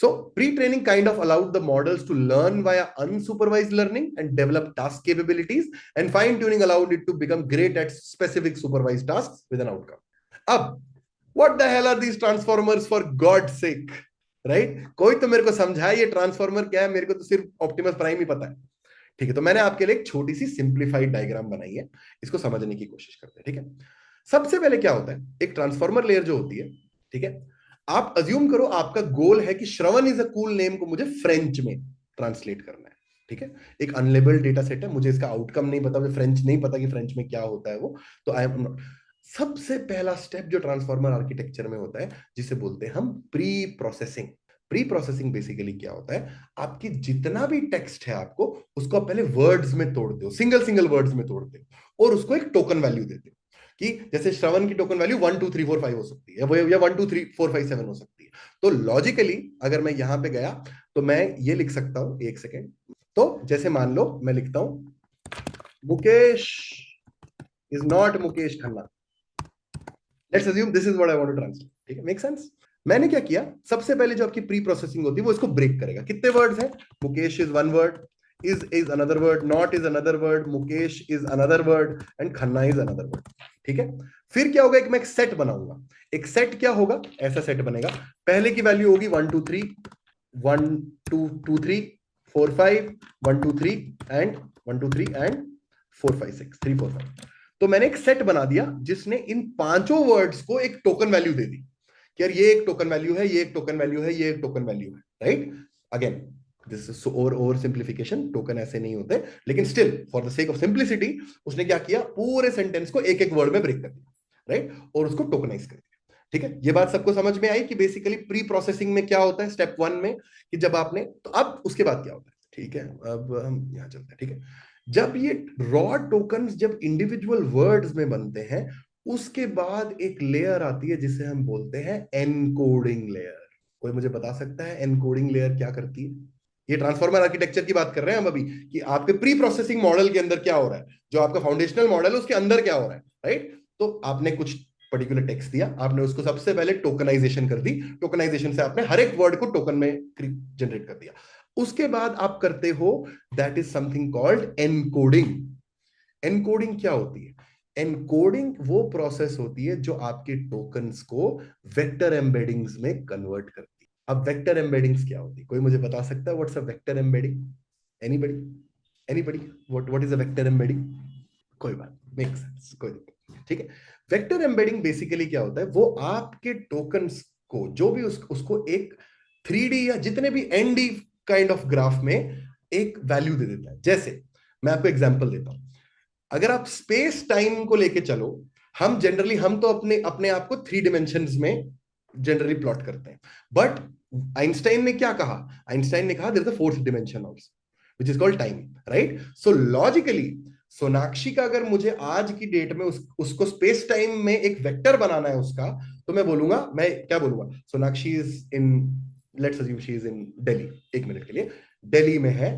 Speaker 1: So pre-training kind of allowed the models to learn via unsupervised learning and develop task capabilities, and fine-tuning allowed it to become great at specific supervised tasks with an outcome. अब what the hell are these transformers, for God's sake? Right? कोई तो मेरे को समझाए ये transformer क्या है, मेरे को तो सिर्फ ऑप्टिमस प्राइम ही पता है। ठीक है, तो मैंने आपके लिए एक छोटी सी सिंप्लीफाइड डायग्राम बनाई है, इसको समझने की कोशिश करते हैं। ठीक है, सबसे पहले क्या होता है, एक ट्रांसफॉर्मर लेयर जो होती है, ठीक है, आप अज्यूम करो आपका गोल है कि Shravan is a cool name को मुझे फ्रेंच में ट्रांसलेट करना है। ठीक है, एक अनलेबल्ड डेटा सेट है, मुझे इसका आउटकम नहीं पता, मुझे फ्रेंच नहीं पता कि फ्रेंच में क्या होता है वो, तो आई एम नॉट। सबसे पहला स्टेप जो ट्रांसफॉर्मर आर्किटेक्चर में होता है, जिसे बोलते हैं हम pre processing. Pre processing basically क्या होता है, आपकी जितना भी टेक्स्ट है आपको उसको आप पहले वर्ड्स में तोड़ते हो, सिंगल सिंगल वर्ड्स में तोड़ते हो, और उसको एक टोकन वैल्यू देते हो, कि जैसे श्रवण की टोकन वैल्यू 1 2 3 4 5 हो सकती है, या 1 2 3 4 5 7 हो सकती है। तो लॉजिकली अगर मैं यहां पे गया तो मैं ये लिख सकता हूं, एक सेकेंड, तो जैसे मान लो मैं लिखता हूं Mukesh is not Mukesh Khanna, let's assume this is what I want to translate. ठीक है, मेक सेंस? मैंने क्या किया, सबसे पहले जो आपकी प्री प्रोसेसिंग होती है वो इसको ब्रेक करेगा। कितने वर्ड्स हैं, Mukesh is one word, is another word, not is another word, Mukesh is another word, and Khanna is another word। ठीक है, फिर क्या होगा, एक मैं एक सेट बनाऊंगा। एक सेट क्या होगा, ऐसा सेट बनेगा, पहले की वैल्यू होगी 1 2 3 1 2 2 3 4 5 1 2 3 एंड 1 2 3 एंड 4 5 6 3 4 5। तो मैंने एक सेट बना दिया जिसने इन पांचों वर्ड्स को एक टोकन वैल्यू दे दी, कि यार ये एक टोकन वैल्यू है, ये एक टोकन वैल्यू है, ये एक टोकन वैल्यू है, right. Again this is over simplification, token ऐसे नहीं होते, लेकिन still for the sake of simplicity उसने क्या किया, पूरे सेंटेंस को एक एक वर्ड में ब्रेक कर दिया, राइट, और उसको टोकनाइज कर दिया। ठीक है, ये बात सबको समझ में आई कि बेसिकली प्री प्रोसेसिंग में क्या होता है स्टेप 1 में, कि जब आपने, तो अब उसके बाद क्या होता है, ठीक है, अब हम यहां चलते हैं। ठीक है, जब ये रॉ टोकन्स जब इंडिविजुअल वर्ड्स में बनते हैं, उसके बाद एक लेयर आती है जिसे हम बोलते हैं एनकोडिंग लेयर। कोई मुझे बता सकता है एनकोडिंग लेयर क्या करती है? ये ट्रांसफॉर्मर आर्किटेक्चर की बात कर रहे हैं हम अभी, कि आपके प्री प्रोसेसिंग मॉडल के अंदर क्या हो रहा है, जो आपका फाउंडेशनल मॉडल है उसके अंदर क्या हो रहा है, राइट? तो आपने कुछ पर्टिकुलर टेक्स्ट दिया, आपने उसको सबसे पहले टोकनाइजेशन कर दी, टोकनाइजेशन से आपने हर एक वर्ड को टोकन में जनरेट कर दिया। उसके बाद आप करते हो, that is something called encoding. Encoding क्या होती है? एनकोडिंग वो प्रोसेस होती है जो आपके टोकन्स को वेक्टर एम्बेडिंग्स में कन्वर्ट करती है। अब वेक्टर एम्बेडिंग्स क्या होती है? कोई मुझे बता सकता है what's a vector embedding? Anybody? Anybody? What is a vector embedding? कोई बात, मेक सेंस, कोई दिक्कत नहीं, ठीक है। वेक्टर एम्बेडिंग बेसिकली क्या होता है, वो आपके टोकन्स को, जो भी उसको एक 3D या जितने भी ND काइंड ऑफ ग्राफ में एक वैल्यू दे देता है। जैसे मैं आपको एग्जांपल देता हूं, अगर आप स्पेस टाइम को लेके चलो, हम तो अपने अपने आप को 3 डिमेंशंस में जनरली प्लॉट करते हैं, बट आइंस्टाइन ने क्या कहा? आइंस्टाइन ने कहा there is a fourth dimension also which is called time, right? So logically Sonakshi का अगर मुझे आज की डेट में उसको स्पेस टाइम में एक वेक्टर बनाना है उसका, तो मैं बोलूंगा, मैं क्या बोलूंगा, Sonakshi is in, let's assume she is in Delhi, एक मिनट के लिए, दिल्ली में है,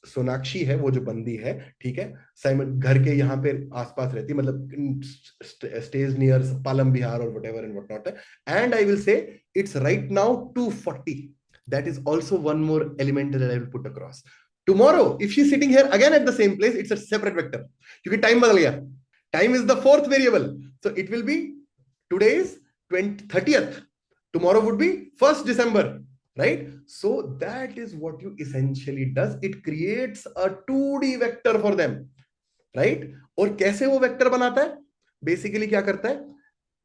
Speaker 1: सोनाक्षी है वो जो बंदी है, ठीक है, साइमन घर के यहाँ पे आसपास रहती है, मतलब स्टेज नियर पालम बिहार और व्हाटएवर एंड व्हाट नॉट है, and I will say it's right now 2:40। That is also one more element that I will put across. Tomorrow if she sitting here again at the same place, it's a separate vector, क्योंकि time बदल गया, time is the fourth variable, so it will B today is 30th, tomorrow would be 1st December, right? So that is what you essentially does, it creates a 2D vector for them, right? और कैसे वो vector बनाता है? Basically क्या करता है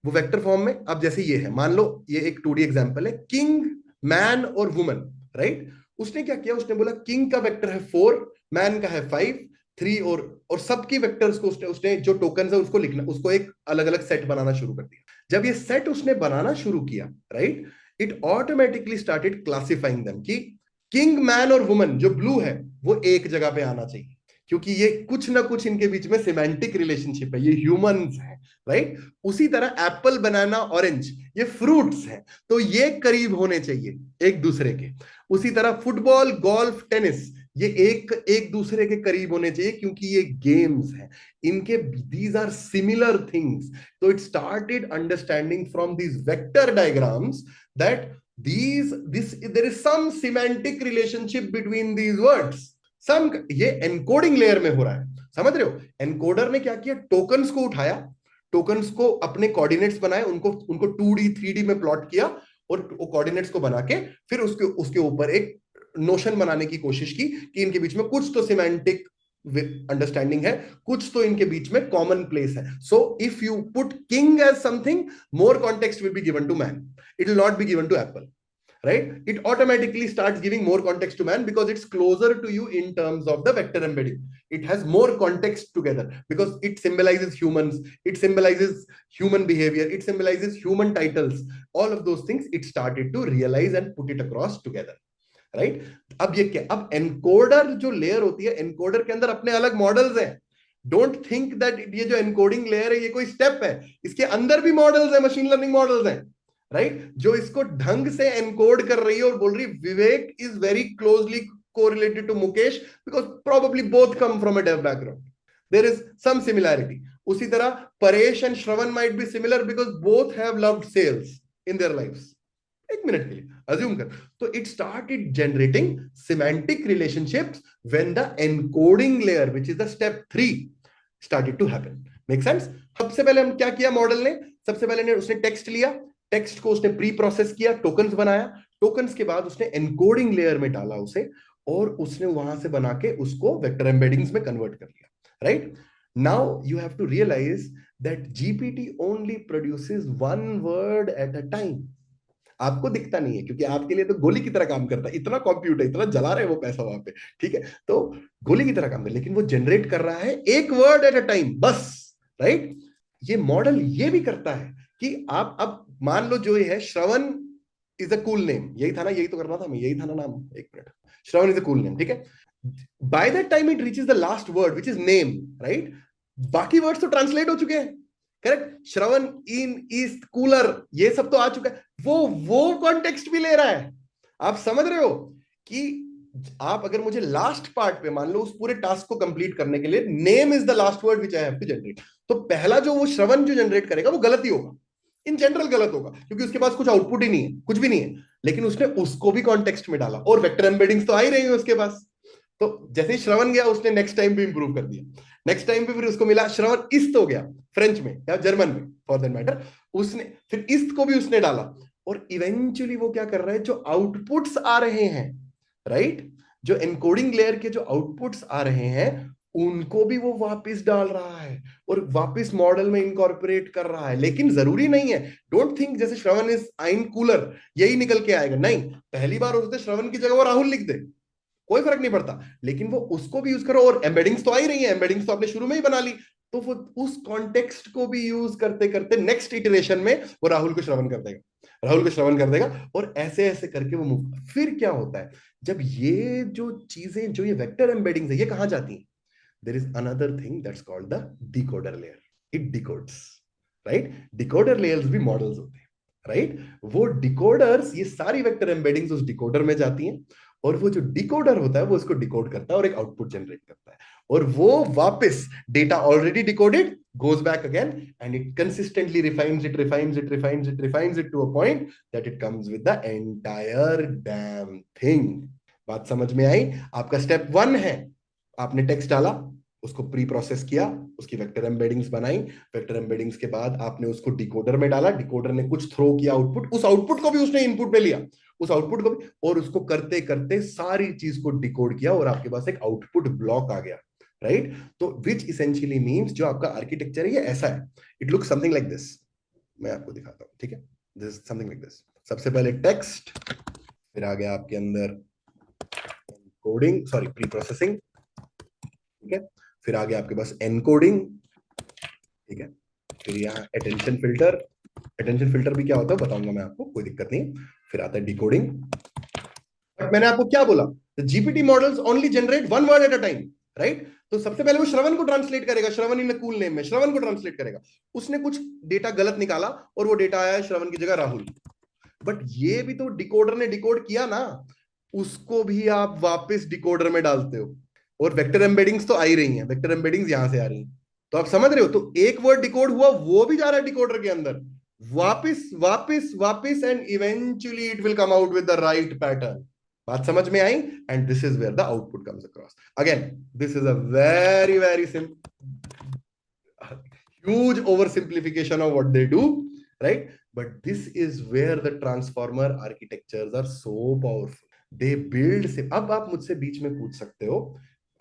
Speaker 1: वो vector form में, अब जैसे ये है, मान लो ये एक 2D एग्जांपल है, किंग, मैन और वुमन, राइट? उसने क्या किया, उसने बोला किंग का वेक्टर है 4, मैन का है 5, 3, और सबकी वेक्टर्स को उसने जो टोकन है उसको लिखना, उसको एक अलग अलग सेट बनाना शुरू कर दिया। जब ये सेट उसने बनाना शुरू किया, right, it automatically started classifying them कि किंग, मैन और वुमन जो ब्लू है वो एक जगह पे आना चाहिए, क्योंकि ये कुछ ना कुछ इनके बीच में सिमेंटिक रिलेशनशिप है, ये ह्यूमंस है, राइट? उसी तरह एप्पल, बनाना, ऑरेंज ये फ्रूट्स हैं, तो ये करीब होने चाहिए एक दूसरे के। उसी तरह फुटबॉल, गोल्फ, टेनिस ये एक एक दूसरे के करीब होने चाहिए, क्योंकि ये गेम्स हैं, इनके दीज आर सिमिलर थिंग्स। तो it started understanding from these vector diagrams that there is some semantic relationship between these words, some, ये एनकोडिंग लेयर में हो रहा है, समझ रहे हो? एनकोडर ने क्या किया, टोकन्स को उठाया, टोकन्स को अपने कोऑर्डिनेट्स बनाए, उनको उनको 2D 3D में प्लॉट किया, और कोऑर्डिनेट्स को बना के फिर उसके उसके ऊपर एक नोशन बनाने की कोशिश की कि इनके बीच में कुछ तो सिमेंटिक अंडरस्टैंडिंग है, कुछ तो इनके बीच में कॉमन प्लेस है। So if you put king as something, more context will be given to man, it will not be given to apple, right? It automatically starts giving more context to man because it's closer to you in terms of the vector embedding. It has more context together because it symbolizes humans, it symbolizes human behavior, it symbolizes human titles, all of those things it started to realize and put it across together, right? अब ये क्या, अब encoder जो layer होती है, encoder के अंदर अपने अलग मॉडल्स हैं। डोंट थिंक दैट ये जो एनकोडिंग लेयर है ये कोई स्टेप है, इसके अंदर भी मॉडल्स हैं, मशीन लर्निंग मॉडल्स हैं, राइट? जो इसको ढंग से एनकोड कर रही है और बोल रही Vivek is very closely correlated to Mukesh because probably both come from a dev background, there is some similarity. उसी तरह Paresh and Shravan might be similar because both have loved sales in their lives, एक मिनट के लिए अज्यूम कर। तो it started generating semantic relationships when the encoding layer which is the step 3 started to happen. Make sense? सबसे पहले हम क्या किया मॉडल ने, सबसे पहले उसने टेक्स्ट लिया, टेक्स्ट को उसने प्री प्रोसेस किया, टोकन्स बनाया, टोकन्स के बाद उसने एनकोडिंग लेयर में डाला उसे, और उसने वहां से बना के उसको वेक्टर एम्बेडिंग्स में कन्वर्ट कर लिया, right? Now you have to realise that GPT only produces one word at a time. आपको दिखता नहीं है क्योंकि आपके लिए तो गोली की तरह काम करता है, इतना कंप्यूटर इतना जला रहे हैं वो पैसा वहां पे, ठीक है, तो गोली की तरह काम कर, लेकिन वो जनरेट कर रहा है एक वर्ड एट अ टाइम बस, राइट। ये मॉडल ये भी करता है कि आप अब मान लो जो ये है श्रवण इज अ कूल नेम, यही था ना, यही तो करना था मैं, यही था ना नाम, एक minute, Shravan is a cool name, ठीक है। By that time it reaches the last word which is name, right, बाकी वर्ड्स तो ट्रांसलेट हो चुके हैं, करेक्ट, श्रवण इन ईस्ट कूलर ये सब तो आ चुका है, वो कॉन्टेक्स्ट भी ले रहा है। आप समझ रहे हो कि आप अगर मुझे लास्ट पार्ट पे मान लो उस पूरे टास्क को कंप्लीट करने के लिए name is the last word which I have to generate, तो पहला जो वो श्रवण जो जनरेट करेगा वो गलत ही होगा, इन जनरल गलत होगा क्योंकि उसके पास कुछ आउटपुट ही नहीं है, कुछ भी नहीं है, लेकिन उसने उसको भी कॉन्टेक्स्ट में डाला और वेक्टर एम्बेडिंग्स तो आ ही रही है उसके पास। तो जैसे ही श्रवण गया उसने नेक्स्ट टाइम भी इंप्रूव कर दिया, नेक्स्ट टाइम पे फिर उसको मिला श्रवण इस्त हो गया फ्रेंच में या जर्मन में फॉर दैट मैटर, उसने फिर इस्त को भी उसने डाला, और इवेंचुअली वो क्या कर रहा है, जो आउटपुट्स आ रहे हैं, राइट, जो एनकोडिंग लेयर के जो आउटपुट्स आ रहे हैं उनको भी वो वापस डाल रहा है और वापस मॉडल में इनकॉर्पोरेट कर रहा है। लेकिन जरूरी नहीं है, डोंट थिंक जैसे श्रवण इज आइन कूलर यही निकल के आएगा, नहीं, पहली बार होते श्रवण की जगह वो राहुल लिख दे, कोई फर्क नहीं पड़ता, लेकिन वो उसको भी यूज करो, और एम्बेडिंग्स तो आ ही रही है, एम्बेडिंग्स तो आपने शुरू में ही बना ली, तो वो उस कॉन्टेक्स्ट को भी यूज करते करते नेक्स्ट इटरेशन में वो राहुल को श्रवण कर देगा, राहुल को श्रवण कर देगा, और ऐसे ऐसे करके वो मूव। फिर क्या होता है, जब ये जो चीजें जो ये वेक्टर एम्बेडिंग्स है ये कहां जाती हैं, there is another thing that's called the decoder layer, it decodes, right, decoder layers भी मॉडल्स होते हैं, राइट, वो डिकोडर्स ये सारी वेक्टर एम्बेडिंग्स उस डिकोडर में जाती हैं, और वो जो डिकोडर होता है वो इसको डिकोड करता है और एक आउटपुट जनरेट करता है, और वो वापस data already decoded goes back again and it consistently refines it to a point that it comes with the entire damn thing। बात समझ में आई? आपका स्टेप 1 है, आपने टेक्स्ट डाला, उसको प्री प्रोसेस किया, उसकी वेक्टर एम्बेडिंग्स बनाई, वेक्टर एम्बेडिंग्स के बाद आपने उसको डिकोडर में डाला, डिकोडर ने कुछ थ्रो किया आउटपुट, उस आउटपुट को भी उसने इनपुट पे लिया, उस आउटपुट को भी, और उसको करते करते सारी चीज को डिकोड किया और आपके पास एक आउटपुट ब्लॉक आ गया, राइट। तो विच इसेंशियली मीन्स जो आपका आर्किटेक्चर है ये ऐसा है, it looks something like this, मैं आपको दिखाता हूं, ठीक है, दिस समथिंग लाइक दिस। सबसे पहले टेक्स्ट, फिर आ गया आपके अंदर कोडिंग, सॉरी प्री प्रोसेसिंग, ठीक है, फिर आ गया आपके पास एनकोडिंग, ठीक है, फिर यहाँ अटेंशन फिल्टर, अटेंशन फिल्टर भी क्या होता है बताऊंगा मैं आपको, कोई दिक्कत नहीं, फिर आता है डिकोडिंग। बट मैंने आपको क्या बोला, GPT models only generate one word at a time, right, तो सबसे पहले वो श्रवण को ट्रांसलेट करेगा, श्रवण इन कूल नेम में श्रवण को ट्रांसलेट करेगा, उसने कुछ डेटा गलत निकाला और वो डेटा आया श्रवण की जगह राहुल, बट ये भी तो डिकोडर ने डिकोड किया ना, उसको भी आप वापस डिकोडर में डालते हो, और वेक्टर एम्बेडिंग्स तो आ ही रही हैं, वेक्टर एम्बेडिंग्स यहां से आ रही हैं, तो आप समझ रहे हो, तो एक वर्ड डिकोड हुआ वो भी जा रहा है डिकोडर के अंदर वापस वापस वापस, and eventually it will come out with the right pattern. बात समझ में आई? And this is where the output comes across. Again this is a very very huge oversimplification of what they do, right? But this is where the transformer architectures are so powerful. They build से, अब आप मुझसे बीच में पूछ सकते हो,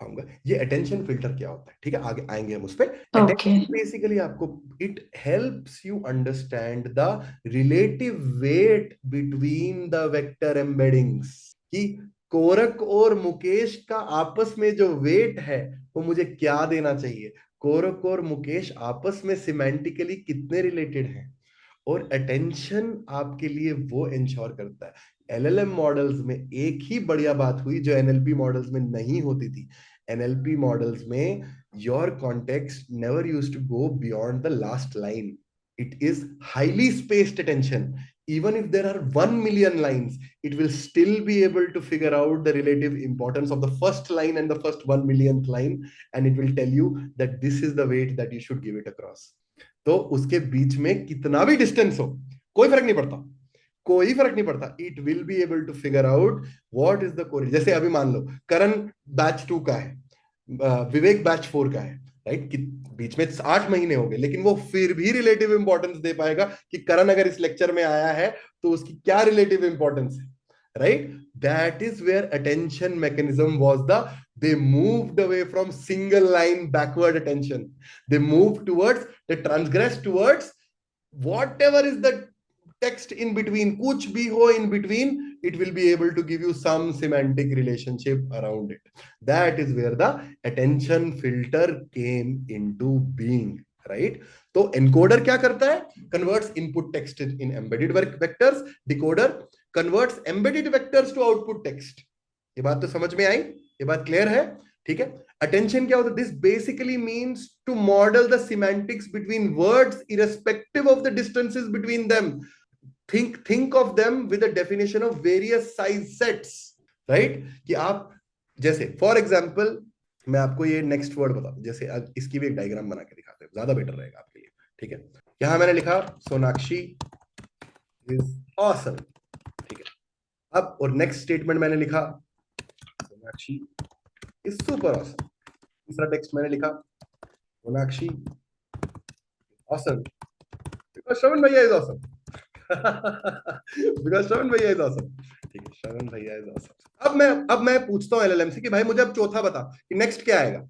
Speaker 1: आऊंगा, ये अटेंशन फिल्टर क्या होता है, ठीक है, आगे आएंगे हम उस पे। अटेंशन बेसिकली आपको it helps you understand the relative weight between the vector embeddings, कि कोरक और मुकेश का आपस में जो वेट है वो मुझे क्या देना चाहिए, कोरक और मुकेश आपस में सिमेंटिकली कितने रिलेटेड हैं, और अटेंशन आपके लिए वो इंश्योर करता है। एलएलएम मॉडल्स में एक ही बढ़िया बात हुई जो एनएलपी मॉडल्स में नहीं होती थी, एनएलपी मॉडल्स में your context never used to go beyond the last line, it is highly spaced attention, even if there are 1 million lines it will still be able to figure out the relative importance of the first line and the first 1 millionth line, and it will tell you that this is the weight that you should give it across। तो उसके बीच में कितना भी distance हो कोई फर्क नहीं पड़ता, कोई फर्क नहीं पड़ता, it will be able to figure out what is the correlation. जैसे अभी मान लो करण बैच 2 का है, विवेक बैच 4 का है, राइट, कि बीच में 8 महीने हो गए, लेकिन वो फिर भी रिलेटिव इंपॉर्टेंस दे पाएगा कि करण अगर इस लेक्चर में आया है तो उसकी क्या रिलेटिव इंपॉर्टेंस है, right. That is where attention mechanism was the, they moved away from single line backward attention, they moved towards, they transgressed towards whatever is the text in between, kuch bhi ho in between, it will be able to give you some semantic relationship around it. That is where the attention filter came into being, right? तो encoder क्या करता है? Converts input text in embedded vectors. Decoder converts embedded vectors to output text. ये बात तो समझ में आई? ये बात क्लियर है? ठीक है? Attention क्या होता है? This basically means to model the semantics between words irrespective of the distances between them. Think of them with a definition of various size sets, right? कि आप जैसे फॉर एग्जाम्पल मैं आपको ये नेक्स्ट वर्ड बताऊं, जैसे इसकी भी एक डायग्राम बना के दिखाते हैं, ज्यादा बेटर रहेगा आपके लिए, ठीक है? यहां मैंने लिखा सोनाक्षी इज ऑसम, ठीक है? अब और नेक्स्ट स्टेटमेंट मैंने लिखा सोनाक्षी इज सुपर ऑसम। तीसरा टेक्स्ट मैंने लिखा सोनाक्षी ऑसम बिकॉज श्रवण भैया इज ऑसम। बिकॉज श्रवण भैया इज ऑसम, ठीक है? श्रवण भैया इज ऑसम। अब मैं पूछता हूं एलएलएम से कि भाई मुझे अब चौथा बता कि नेक्स्ट क्या आएगा।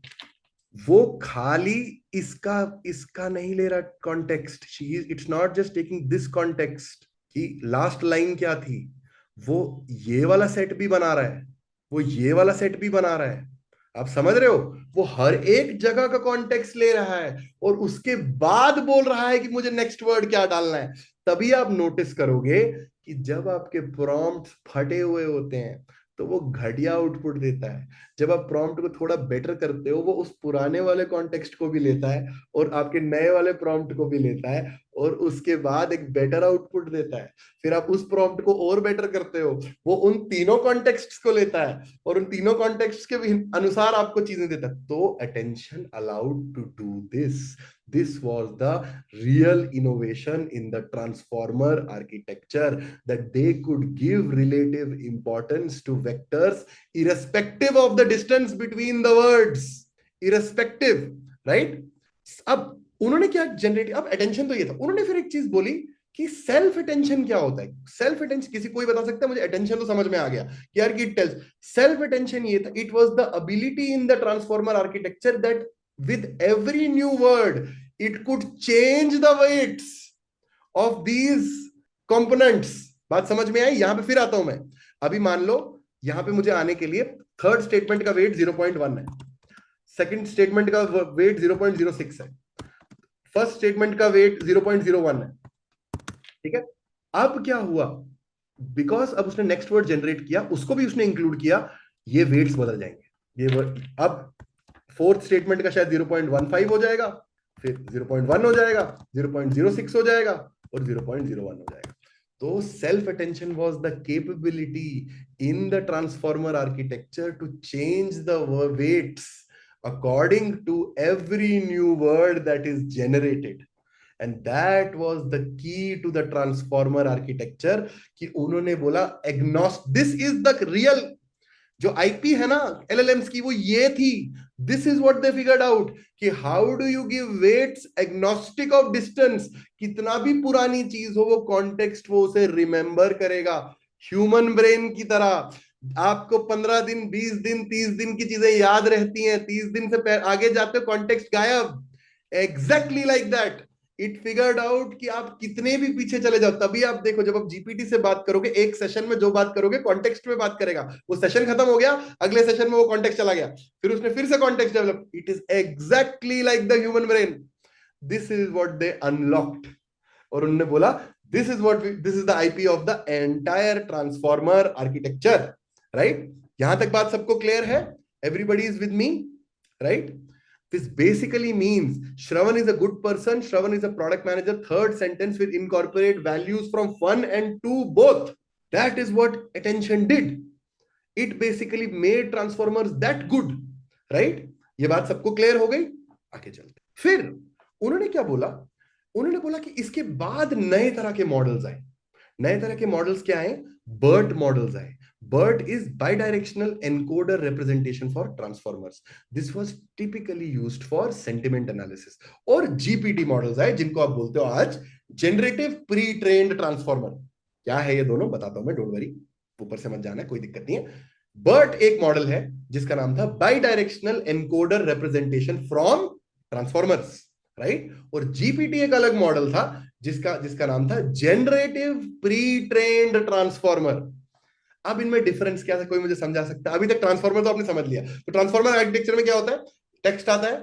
Speaker 1: वो खाली इसका नहीं ले रहा context, it's not just taking this context कि लास्ट लाइन क्या थी, वो ये वाला सेट भी बना रहा है, वो ये वाला सेट भी बना रहा है। आप समझ रहे हो? वो हर एक जगह का कॉन्टेक्स्ट ले रहा है और उसके बाद बोल रहा है कि मुझे नेक्स्ट वर्ड क्या डालना है। तभी आप नोटिस करोगे कि जब आपके प्रॉम्प्ट फटे हुए होते हैं तो वो घटिया आउटपुट देता है। जब आप प्रॉम्प्ट को थोड़ा बेटर करते हो, वो उस पुराने वाले कॉन्टेक्स्ट को भी लेता है और आपके नए वाले प्रॉम्प्ट को भी लेता है और उसके बाद एक बेटर आउटपुट देता है। फिर आप उस प्रॉम्प्ट को और बेटर करते हो, वो उन तीनों कॉन्टेक्स्ट्स को लेता है और उन तीनों कॉन्टेक्स्ट्स के अनुसार आपको चीजें देता है। तो attention allowed to do this. This was the real innovation in the transformer architecture, that they could give relative importance to vectors irrespective of the distance between the words. Irrespective, right? अब उन्होंने क्या generate, अब attention तो ये था, उन्होंने फिर एक चीज बोली कि सेल्फ अटेंशन क्या होता है। सेल्फ अटेंशन किसी कोई बता सकता है मुझे? अटेंशन तो समझ में आ गया कि यार कि टेल्स, सेल्फ अटेंशन ये था, it was the ability in the transformer architecture that with every new word it could change the weights of these components. बात समझ में आई? यहां पे फिर आता हूं मैं। अभी मान लो यहां पे मुझे आने के लिए थर्ड स्टेटमेंट का वेट 0.1 है, सेकंड स्टेटमेंट का वेट 0.06 है, फर्स्ट स्टेटमेंट का वेट 0.01 है, ठीक है? अब क्या हुआ? बिकॉज अब उसने नेक्स्ट वर्ड जनरेट किया, उसको भी उसने इंक्लूड किया, ये वेट्स बदल जाएंगे। ये वर्ड अब फोर्थ स्टेटमेंट का शायद 0.15 हो जाएगा, फिर 0.1 हो जाएगा, 0.06 हो जाएगा और 0.01 हो जाएगा। तो self attention was the capability in the transformer architecture to change the weights according to every new word that is generated. And that was the key to the transformer architecture कि उन्होंने बोला this is the real जो IP है ना LLMs की, वो ये थी। This is what they figured out कि how do you give weights agnostic of distance. कितना भी पुरानी चीज हो, वो कॉन्टेक्स्ट वो उसे रिमेंबर करेगा, ह्यूमन ब्रेन की तरह। आपको 15 दिन 20 दिन 30 दिन की चीजें याद रहती हैं, 30 दिन से आगे जाते हो कॉन्टेक्स्ट गायब। Exactly like that it figured out कि आप कितने भी पीछे चले जाओ। तभी आप देखो जब आप जीपीटी से बात करोगे, एक सेशन में जो बात करोगे कॉन्टेक्स्ट में बात करेगा, वो सेशन खत्म हो गया, अगले सेशन में वो कॉन्टेक्स्ट चला गया, फिर उसने फिर से context develop. It is exactly like the human brain. This is what they unlocked और उन्होंने बोला this is the IP of the entire transformer architecture, right? यहां तक बात सबको क्लियर है? Everybody is with me, right? This basically means Shravan is a good person, Shravan is a product manager. Third sentence will incorporate values from 1 and 2 both. That is what attention did. It basically made transformers that good, right? ये बात सबको clear हो गई? आगे चलते। फिर उन्होंने क्या बोला? उन्होंने बोला कि इसके बाद नए तरह के मॉडल्स आए। नए तरह के मॉडल्स क्या आए? BERT मॉडल्स आए। BERT is bidirectional encoder representation for transformers. This was typically used for sentiment analysis. और GPT मॉडल्स आए जिनको आप बोलते हो आज जनरेटिव प्री ट्रेन्ड ट्रांसफॉर्मर। क्या है ये दोनों बताता हूं मैं, डोंट वरी, ऊपर से मत जाना, कोई दिक्कत नहीं है। BERT एक मॉडल है जिसका नाम था bidirectional encoder representations from transformers, right. और जीपीटी एक अलग मॉडल था जिसका जिसका नाम था जनरेटिव प्री ट्रेन्ड ट्रांसफॉर्मर। अब इनमें डिफरेंस क्या है, कोई मुझे समझा सकता है? अभी तक ट्रांसफॉर्मर तो आपने समझ लिया। तो ट्रांसफॉर्मर आर्किटेक्चर में क्या होता है? टेक्स्ट आता है,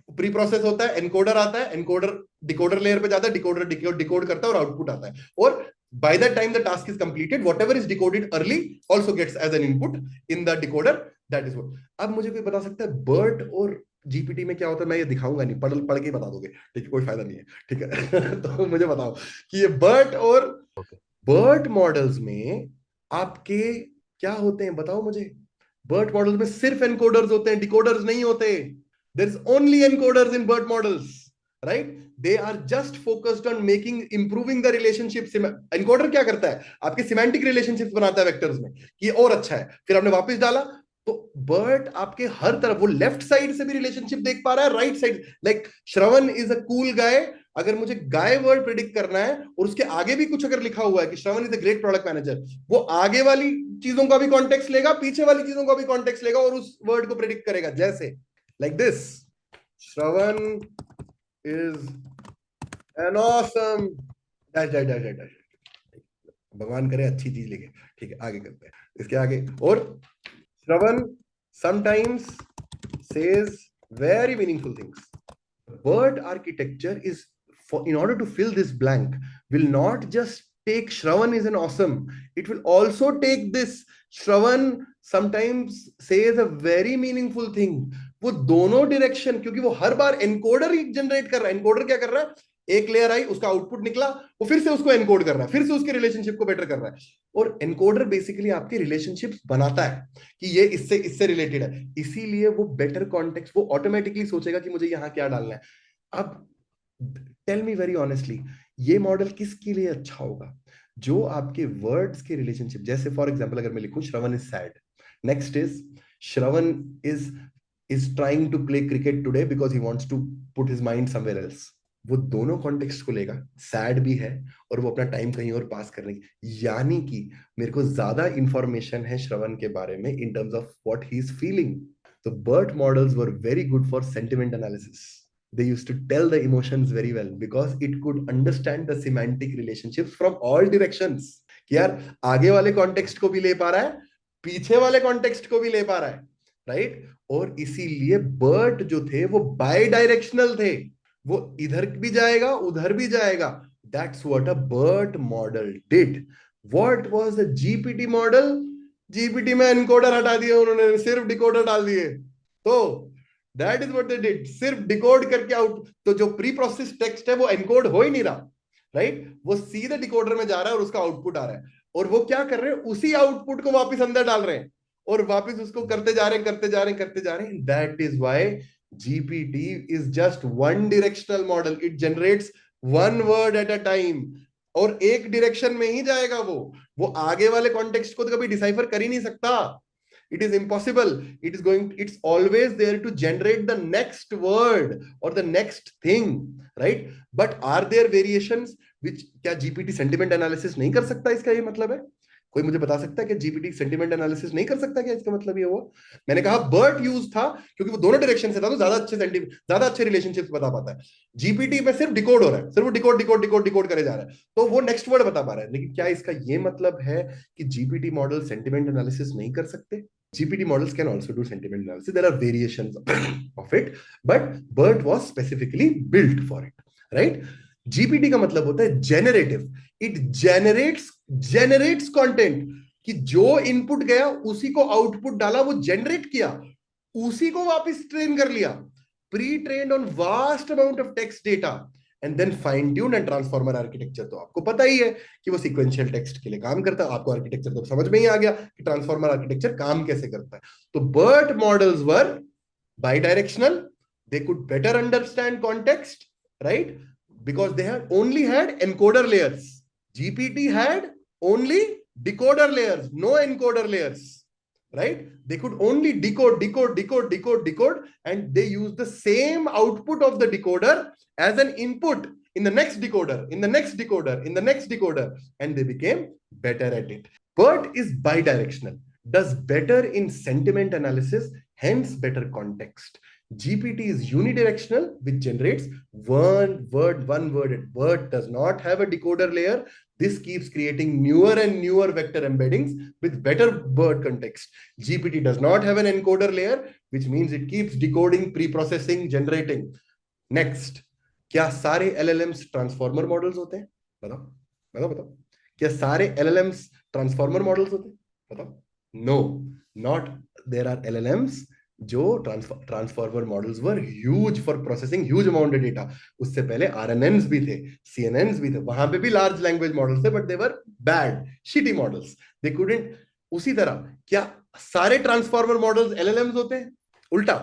Speaker 1: प्री प्रोसेस होता है, एनकोडर आता है, एनकोडर डिकोडर लेयर पे जाता है, डिकोडर डिकोड करता है और आउटपुट आता है। और by the time the task is completed, whatever is decoded early also gets as an input in the decoder. That is what. अब मुझे कोई बता सकता है BERT और जीपीटी में क्या होता है? मैं ये दिखाऊंगा नहीं, पढ़ के बता दोगे, ठीक है, कोई फायदा नहीं है, ठीक है। तो मुझे बताओ कि ये BERT और BERT मॉडल्स में आपके क्या होते हैं, बताओ मुझे। BERT मॉडल्स में सिर्फ एनकोडर्स होते हैं, डिकोडर्स नहीं होते। There is only encoders in BERT models, right. They are just focused on making improving the relationship. Encoder क्या करता है? आपके सिमेंटिक रिलेशनशिप्स बनाता है वेक्टर्स में कि और अच्छा है, फिर आपने वापस डाला तो BERT आपके हर तरफ, वो लेफ्ट साइड से भी रिलेशनशिप देख पा रहा है, right side. Like Shravan is a cool guy, अगर मुझे गाय वर्ड प्रिडिक्ट करना है और उसके आगे भी कुछ अगर लिखा हुआ है कि Shravan is a great product manager, वो आगे वाली चीजों का भी कॉन्टेक्स्ट लेगा, पीछे वाली चीजों का भी कॉन्टेक्स्ट लेगा और उस वर्ड को प्रिडिक्ट करेगा। जैसे like this, Shravan is an awesome dash dash dash dash. भगवान करे अच्छी चीज लिखे, ठीक है, आगे करते हैं इसके आगे। और श्रवण sometimes says very meaningful things. BERT architecture is for, in order to fill this blank, will not just take Shravan is an awesome, it will also take this Shravan sometimes says a very meaningful thing. वो दोनों direction, क्योंकि वो हर बार encoder ही generate कर रहा है। Encoder क्या कर रहा है? एक लेयर आई, उसका आउटपुट निकला, वो फिर से उसको एनकोड कर रहा है, फिर से उसके रिलेशनशिप को बेटर कर रहा है। और एनकोडर बेसिकली आपके रिलेशनशिप्स बनाता है कि ये इससे इससे रिलेटेड है, इसीलिए वो बेटर कॉन्टेक्स्ट, वो ऑटोमेटिकली सोचेगा कि मुझे यहां क्या डालना है। अब टेल मी वेरी ऑनेस्टली, ये मॉडल किसके लिए अच्छा होगा? जो आपके वर्ड्स के रिलेशनशिप, जैसे फॉर एग्जांपल अगर मैं लिखूं Shravan is sad, next is Shravan is trying to play cricket today because he wants to put his mind somewhere else. वो दोनों कॉन्टेक्स्ट को लेगा, सैड भी है और वो अपना टाइम कहीं और पास करने की, यानी कि मेरे को ज्यादा इंफॉर्मेशन है श्रवण के बारे में in terms of what he is feeling. तो BERT models were very good for sentiment analysis. They used to tell the emotions very well because it could understand the semantic relationships from all directions. कि यार आगे वाले context को भी ले पा रहा है, पीछे वाले कॉन्टेक्स्ट को भी ले पा रहा है, राइट। और इसीलिए BERT जो थे वो बाई डायरेक्शनल थे, वो इधर भी जाएगा उधर भी जाएगा। That's what a BERT model did. What was the GPT model? GPT में एनकोडर हटा दिए उन्होंने, सिर्फ डिकोडर डाल दिए। तो that is what they did, सिर्फ डिकोड करके आउट। तो जो प्री प्रोसेस टेक्स्ट है वो एनकोड हो ही नहीं रहा, राइट। वो सीधे डिकोडर में जा रहा है और उसका आउटपुट आ रहा है, और वो क्या कर रहे हैं? उसी आउटपुट को वापस अंदर डाल रहे हैं और वापस उसको करते जा रहे हैं, करते जा रहे हैं, करते जा रहे हैं। That is why GPT is just one directional model. It generates one word at a time और एक डायरेक्शन में ही जाएगा। वो आगे वाले कॉन्टेक्स्ट को तो कभी डिसाइफर कर ही नहीं सकता। It is impossible. It's always there to generate the next word और the next thing, right. But are there variations which, क्या जीपीटी सेंटिमेंट एनालिसिस नहीं कर सकता? इसका ये मतलब है? कोई मुझे बता सकता है कि जीपीटी सेंटिमेंट एनालिसिस नहीं कर सकता? क्या इसका मतलब ये हुआ? मैंने कहा BERT यूज था क्योंकि वो दोनों डायरेक्शन से था, तो ज्यादा अच्छे रिलेशनशिप्स बता पाता है। जीपीटी में सिर्फ डिकोड हो रहा है, सिर्फ वो डिकोड डिकोड डिकोड डिकोड करे जा रहा है, तो वो नेक्स्ट वर्ड बता पा रहा है। लेकिन क्या इसका ये मतलब है कि जीपीटी मॉडल सेंटिमेंट एनालिसिस नहीं कर सकते? GPT models can also do sentiment analysis. There are variations of it, but BERT was specifically built for it, right? GPT का मतलब होता है generative. It generates content, कि जो इनपुट गया उसी को आउटपुट डाला, वो जनरेट किया, उसी को वापस ट्रेन कर लिया, pre trained on vast amount of text data and then fine tune. And transformer architecture तो आपको पता ही है कि वो सीक्वेंशियल टेक्स्ट के लिए काम करता है। आपको आर्किटेक्चर तो समझ में ही आ गया कि ट्रांसफॉर्मर आर्किटेक्चर काम कैसे करता है। तो BERT models were bidirectional. They could better understand context, right? Because they had only had encoder layers. GPT had only decoder layers, no encoder layers, right? They could only decode, and they use the same output of the decoder as an input in the next decoder, in the next decoder, in the next decoder, and they became better at it. BERT is bidirectional, does better in sentiment analysis, hence better context. GPT is unidirectional, which generates one word. Word does not have a decoder layer. This keeps creating newer and newer vector embeddings with better word context. GPT does not have an encoder layer, which means it keeps decoding, pre-processing, generating. Next, क्या सारे LLMs transformer models होते हैं? बताओ बताओ बताओ, क्या सारे LLMs transformer models होते हैं? बताओ. No, not. There are LLMs जो transformer models were huge for processing huge amount of data. उससे पहले RNNs भी थे, CNNs भी थे, वहां पे भी लार्ज लैंग्वेज मॉडल्स थे, but they were bad, shitty models. They couldn't. उसी तरह क्या सारे ट्रांसफॉर्मर मॉडल्स LLMs होते हैं? उल्टा,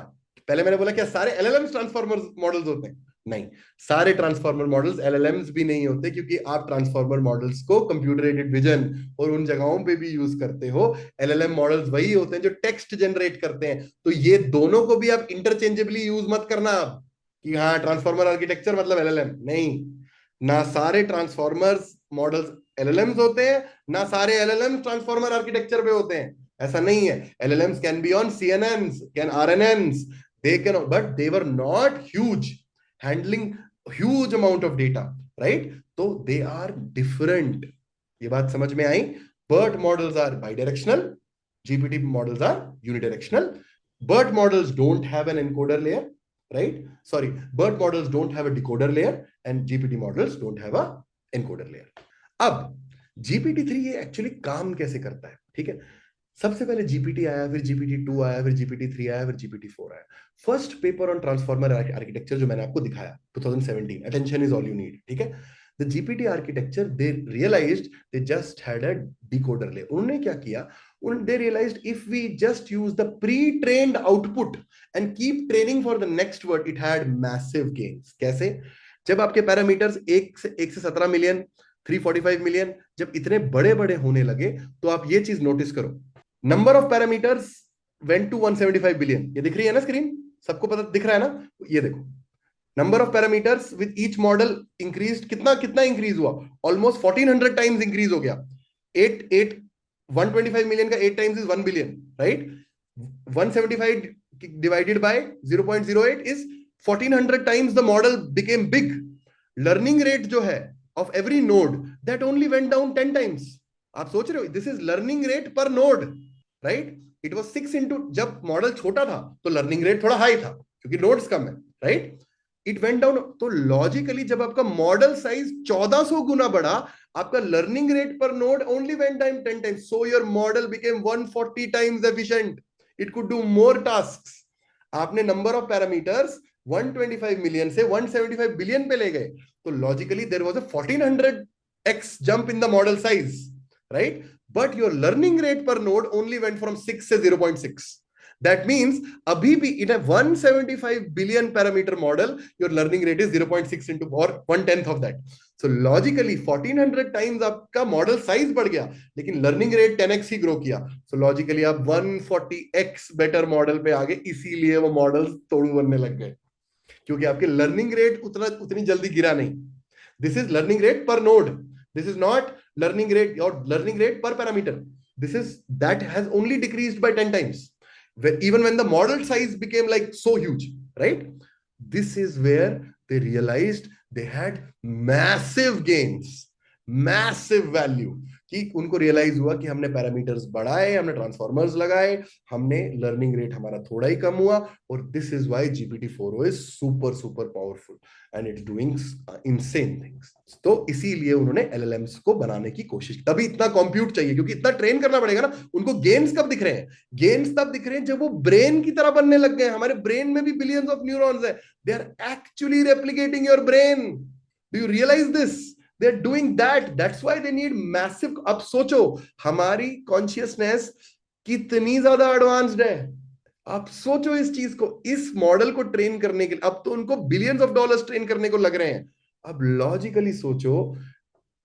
Speaker 1: पहले मैंने बोला क्या सारे LLMs ट्रांसफॉर्मर मॉडल्स होते हैं? नहीं, सारे ट्रांसफॉर्मर मॉडल्स LLMs भी नहीं होते, क्योंकि आप ट्रांसफॉर्मर मॉडल्स को कंप्यूटर एडेड विजन और उन जगहों पे भी यूज करते हो. LLM मॉडल्स वही होते हैं जो टेक्स्ट जनरेट करते हैं. तो ये दोनों को भी आप इंटरचेंजेबली यूज मत करना आप, कि हाँ ट्रांसफॉर्मर आर्किटेक्चर मतलब LLM. नहीं, ना सारे ट्रांसफॉर्मर्स मॉडल्स LLMs होते हैं, ना सारे LLMs ट्रांसफॉर्मर आर्किटेक्चर पे होते हैं. ऐसा नहीं है. LLMs can be on CNNs, can RNNs, they can, but they were not huge, handling huge amount of data, right? So they are different. ये बात समझ में आई? BERT models are bidirectional, GPT models are unidirectional. BERT models don't have an encoder layer, right? Sorry, BERT models don't have a decoder layer, and GPT models don't have a encoder layer. अब GPT-3 ये actually काम कैसे करता है? ठीक है, सबसे पहले GPT आया, फिर GPT-2 आया, फिर GPT-3 आया, फिर GPT-4 आया. First paper on transformer architecture जो मैंने आपको दिखाया 2017, attention is all you need. ठीक है, the GPT architecture, they realised they just had a decoder layer. उन्होंने क्या किया? they realized if we just use the pre-trained output and keep training for the next word, it had massive gains. कैसे? जब आपके parameters 1 से 17 million, 345 million जब इतने बड़े बड़े होने लगे, तो आप ये चीज नोटिस करो, number of parameters went to 175 billion. ये दिख रही है ना स्क्रीन? सबको पता दिख रहा है ना? ये देखो, number of parameters with each model increase. कितना कितना इंक्रीज हुआ? ऑलमोस्ट 1400 टाइम्स इंक्रीज हो गया. 125 मिलियन का 8 times is 1 billion, right? 175 divided by 0.08 is 1400 times the model became big. Learning rate जो है of every node, that only went down 10 times. आप सोच रहे हो, this is learning rate per node, right? It was 6 into, जब model छोटा था तो लर्निंग रेट थोड़ा हाई था क्योंकि नोड्स कम है, राइट? It went down. तो लॉजिकली जब आपका मॉडल साइज 1400 गुना बढ़ा, आपका learning rate per node only went down 10 times. So your model became 140 times efficient. It could do more tasks. आपने नंबर ऑफ पैरामीटर्स 125 मिलियन से 175 बिलियन पे ले गए, तो logically there was a 1400x jump in the model size, right? But your learning rate per node only went from 6 से 0.6. That means abhi bhi in a 175 billion parameter model, your learning rate is 0.6 into or 1/10 of that. So logically 1400 times आपका model size बढ़ गया, लेकिन learning rate 10x ही grow किया. So logically आप 140x better model पे आ गए, इसीलिए वो मॉडल्स तोड़ू बनने लग गए, क्योंकि आपके लर्निंग रेट उतनी जल्दी गिरा नहीं. This is learning rate per node. This is not learning rate और लर्निंग रेट पर parameter. This is that has only decreased bye 10 times. Even when the model size became like so huge, right? This is where they realized they had massive gains, massive value. कि उनको realise हुआ कि हमने parameters बढ़ाए, हमने transformers लगाए, हमने learning rate हमारा थोड़ा ही कम हुआ, और this is why GPT-4o is super super powerful and it's doing insane things. तो इसीलिए उन्होंने LLMs को बनाने की कोशिश. तभी इतना कंप्यूट चाहिए, क्योंकि इतना ट्रेन करना पड़ेगा ना. उनको गेन्स कब दिख रहे हैं? गेन्स तब दिख रहे हैं जब वो ब्रेन की तरह बनने लग गए. हमारे ब्रेन में भी बिलियंस ऑफ न्यूरॉन्स है. They are actually replicating your brain. Do you realise this? They're doing that. That's why they need massive. अब सोचो हमारी कॉन्शियसनेस कितनी ज्यादा एडवांस्ड है. आप सोचो इस चीज को, इस मॉडल को ट्रेन करने के लिए अब तो उनको बिलियंस ऑफ डॉलर्स ट्रेन करने को लग रहे हैं. अब लॉजिकली सोचो,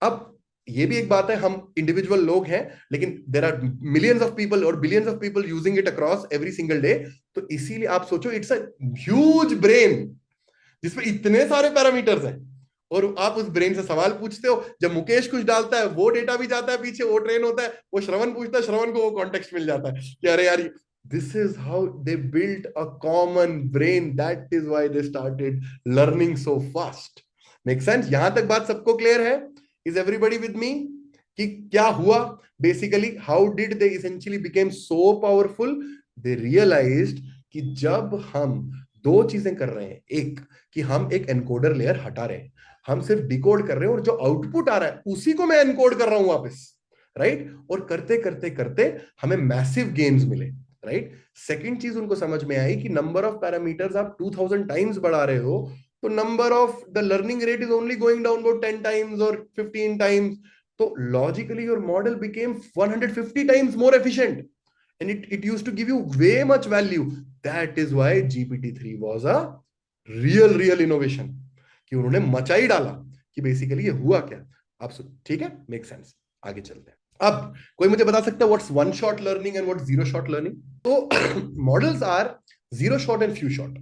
Speaker 1: अब ये भी एक बात है, हम इंडिविजुअल लोग हैं, लेकिन there are millions of people और billions of people using it across every single day. तो इसीलिए आप सोचो, इट्स अ ह्यूज ब्रेन जिसमें इतने सारे पैरामीटर्स हैं, और आप उस ब्रेन से सवाल पूछते हो. जब मुकेश कुछ डालता है, वो डेटा भी जाता है पीछे, वो ट्रेन होता है, वो श्रवण पूछता है, श्रवण को वो कॉन्टेक्स्ट मिल जाता है कि अरे यार This is how they built a common brain. That is why they started learning so fast. Make sense? यहां तक बात सबको क्लियर है? Is everybody with me? कि क्या हुआ? Basically, how did they essentially became so powerful? They realized कि जब हम दो चीजें कर रहे हैं, एक कि हम एक एनकोडर लेयर हटा रहे हैं, हम सिर्फ डिकोड कर रहे हैं और जो आउटपुट आ रहा है उसी को मैं एनकोड कर रहा हूं वापस, राइट? और करते करते करते हमें मैसिव गेन्स मिले, राइट? सेकंड चीज उनको समझ में आई कि नंबर ऑफ पैरामीटर्स आप 2000 टाइम्स बढ़ा रहे हो, तो number of the learning rate is only going down about 10 times और 15 टाइम्स. तो logically your model became 150 times more efficient and it used to give you way much value. That is why GPT-3 was a real innovation. कि उन्होंने मचा ही डाला कि basically ये हुआ क्या. आप ठीक है, मेक सेंस. आगे चलते हैं. अब कोई मुझे बता सकता है what's one shot learning and what's zero shot learning? तो models are zero shot and few shot.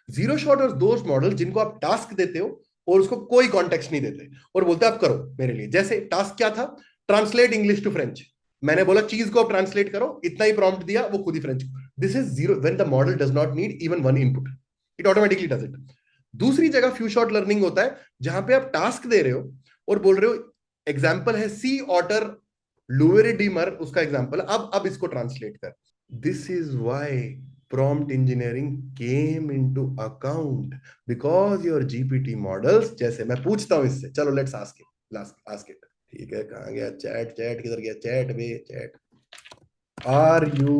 Speaker 1: Zero shot और दोज मॉडल जिनको आप टास्क देते हो और उसको कोई कॉन्टेक्स्ट नहीं देते और बोलते आप करो मेरे लिए. जैसे टास्क क्या था? Translate English to French. मैंने बोला चीज को आप ट्रांसलेट करो, इतना ही प्रॉम्प्ट दिया, वो खुद ही French. This is zero when the model does not need even one input, it automatically does it. दूसरी जगह फ्यू शॉट लर्निंग होता है जहां पे आप टास्क दे रहे हो और बोल रहे हो, एग्जाम्पल है सी ऑटर लुवेरिडीमर, उसका एग्जाम्पल, अब इसको ट्रांसलेट कर. This is why prompt engineering came into account because your GPT models, जैसे मैं पूछता हूं इससे, चलो लेट्स आस्क इट. ठीक है, कहाँ गया चैट? चैट किधर गया? चैट में chat. Are you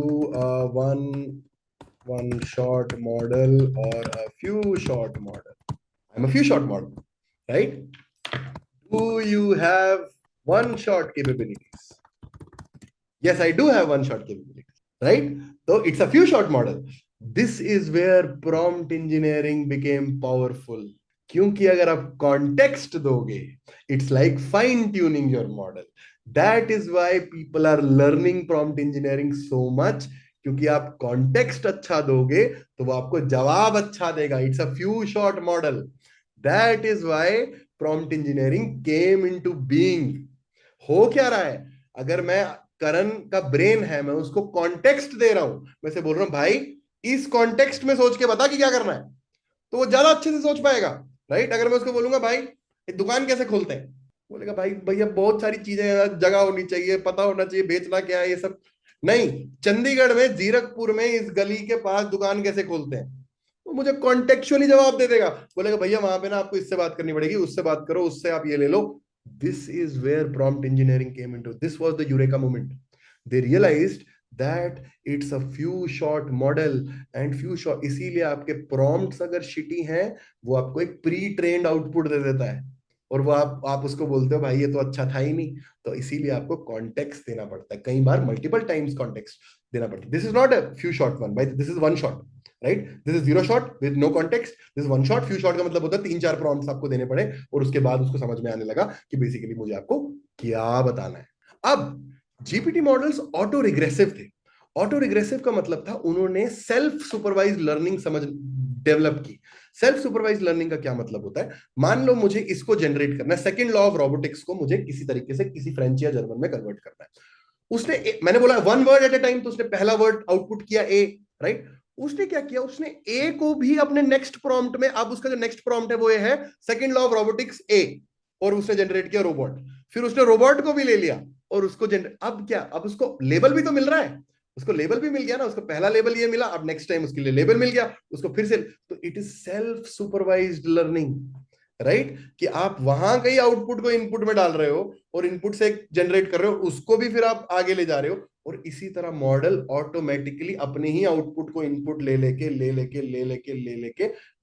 Speaker 1: one shot model और a few shot model? I am a few shot model, right? Do you have one shot capabilities? Yes, I do have one shot capability, right? So it's a few shot model. This is where prompt engineering became powerful. क्योंकि अगर आप context दोगे, it's like fine tuning your model. That is why people are learning prompt engineering so much. क्योंकि आप context अच्छा दोगे तो वो आपको जवाब अच्छा देगा. It's a few shot model. That is why prompt engineering came into being. हो क्या रहा है? अगर मैं करण का ब्रेन है, मैं उसको कॉन्टेक्स्ट दे रहा हूं, मैं से बोल रहा हूं भाई इस कॉन्टेक्स्ट में सोच के बता कि क्या करना है, तो वो ज्यादा अच्छे से सोच पाएगा, राइट? अगर मैं उसको बोलूंगा भाई दुकान कैसे खोलते हैं, बोलेगा भाई भैया बहुत सारी चीजें, जगह होनी चाहिए, पता होना चाहिए बेचना क्या है, ये सब नहीं. चंडीगढ़ में जीरकपुर में इस गली के पास दुकान कैसे खोलते हैं, वो मुझे कॉन्टेक्चुअली जवाब दे देगा. बोलेगा भैया वहां पे ना आपको इससे बात करनी पड़ेगी, उससे बात करो, उससे आप ये ले लो. This is where prompt engineering came into. This was the eureka moment. They realized that it's a few shot model and few shot. इसीलिए आपके prompts अगर shitty हैं, वो आपको एक प्री ट्रेन्ड आउटपुट दे देता है और वो आप उसको बोलते हो भाई ये तो अच्छा था ही नहीं. तो इसीलिए आपको कॉन्टेक्स्ट देना पड़ता है, कई बार मल्टीपल टाइम्स कॉन्टेक्स्ट देना पड़ता है. This is not a few shot one, भाई this is one shot, right? This is zero shot with no context. This is one shot. Few shot का मतलब होता है 3-4 प्रॉम्प्ट्स आपको देने पड़े और उसके बाद उसको समझ में आने लगा कि बेसिकली मुझे आपको क्या बताना है. अब जीपीटी मॉडल्स ऑटो रिग्रेसिव थे. ऑटो रिग्रेसिव का मतलब था उन्होंने सेल्फ सुपरवाइज लर्निंग समझ डेवलप की. सेल्फ सुपरवाइज लर्निंग का क्या मतलब होता है? मान लो मुझे इसको जनरेट करना है, सेकंड लॉ ऑफ रोबोटिक्स को मुझे किसी तरीके से किसी फ्रेंच या जर्मन में कन्वर्ट करना है. मैंने बोला वन वर्ड एट ए टाइम, तो उसने पहला वर्ड आउटपुट किया ए, राइट? उसने क्या किया, उसने ए को भी अपने नेक्स्ट प्रॉम्प्ट में, अब उसका जो नेक्स्ट प्रॉम्प्ट है वो ये है सेकंड लॉ ऑफ रोबोटिक्स ए, और उसने जनरेट किया रोबोट. फिर उसने रोबोट को भी ले लिया और उसको जनरेट, अब क्या, अब उसको लेबल भी तो मिल रहा है, उसको लेबल भी मिल गया ना, उसको पहला लेबल ये मिला, अब नेक्स्ट टाइम उसके लिए लेबल मिल गया, उसको फिर से. तो it is self supervised learning, right? कि आप वहां कहीं आउटपुट को इनपुट में डाल रहे हो और इनपुट से जनरेट कर रहे हो, उसको भी फिर आप आगे ले जा रहे हो, और इसी तरह मॉडल ऑटोमेटिकली अपने ही आउटपुट को इनपुट ले लेके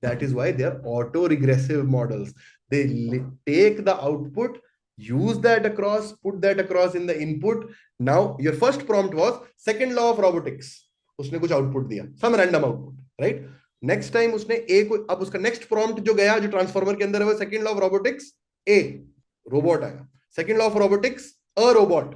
Speaker 1: that is why they are auto regressive models. They take the output, use that across, put that across in the input. Now your first prompt was second law of robotics, उसने कुछ output दिया, some random output, right? Next time उसने ए को, अब उसका next prompt जो गया, जो ट्रांसफॉर्मर के अंदर है, वो second law of robotics a, robot आया. Second law of robotics a robot.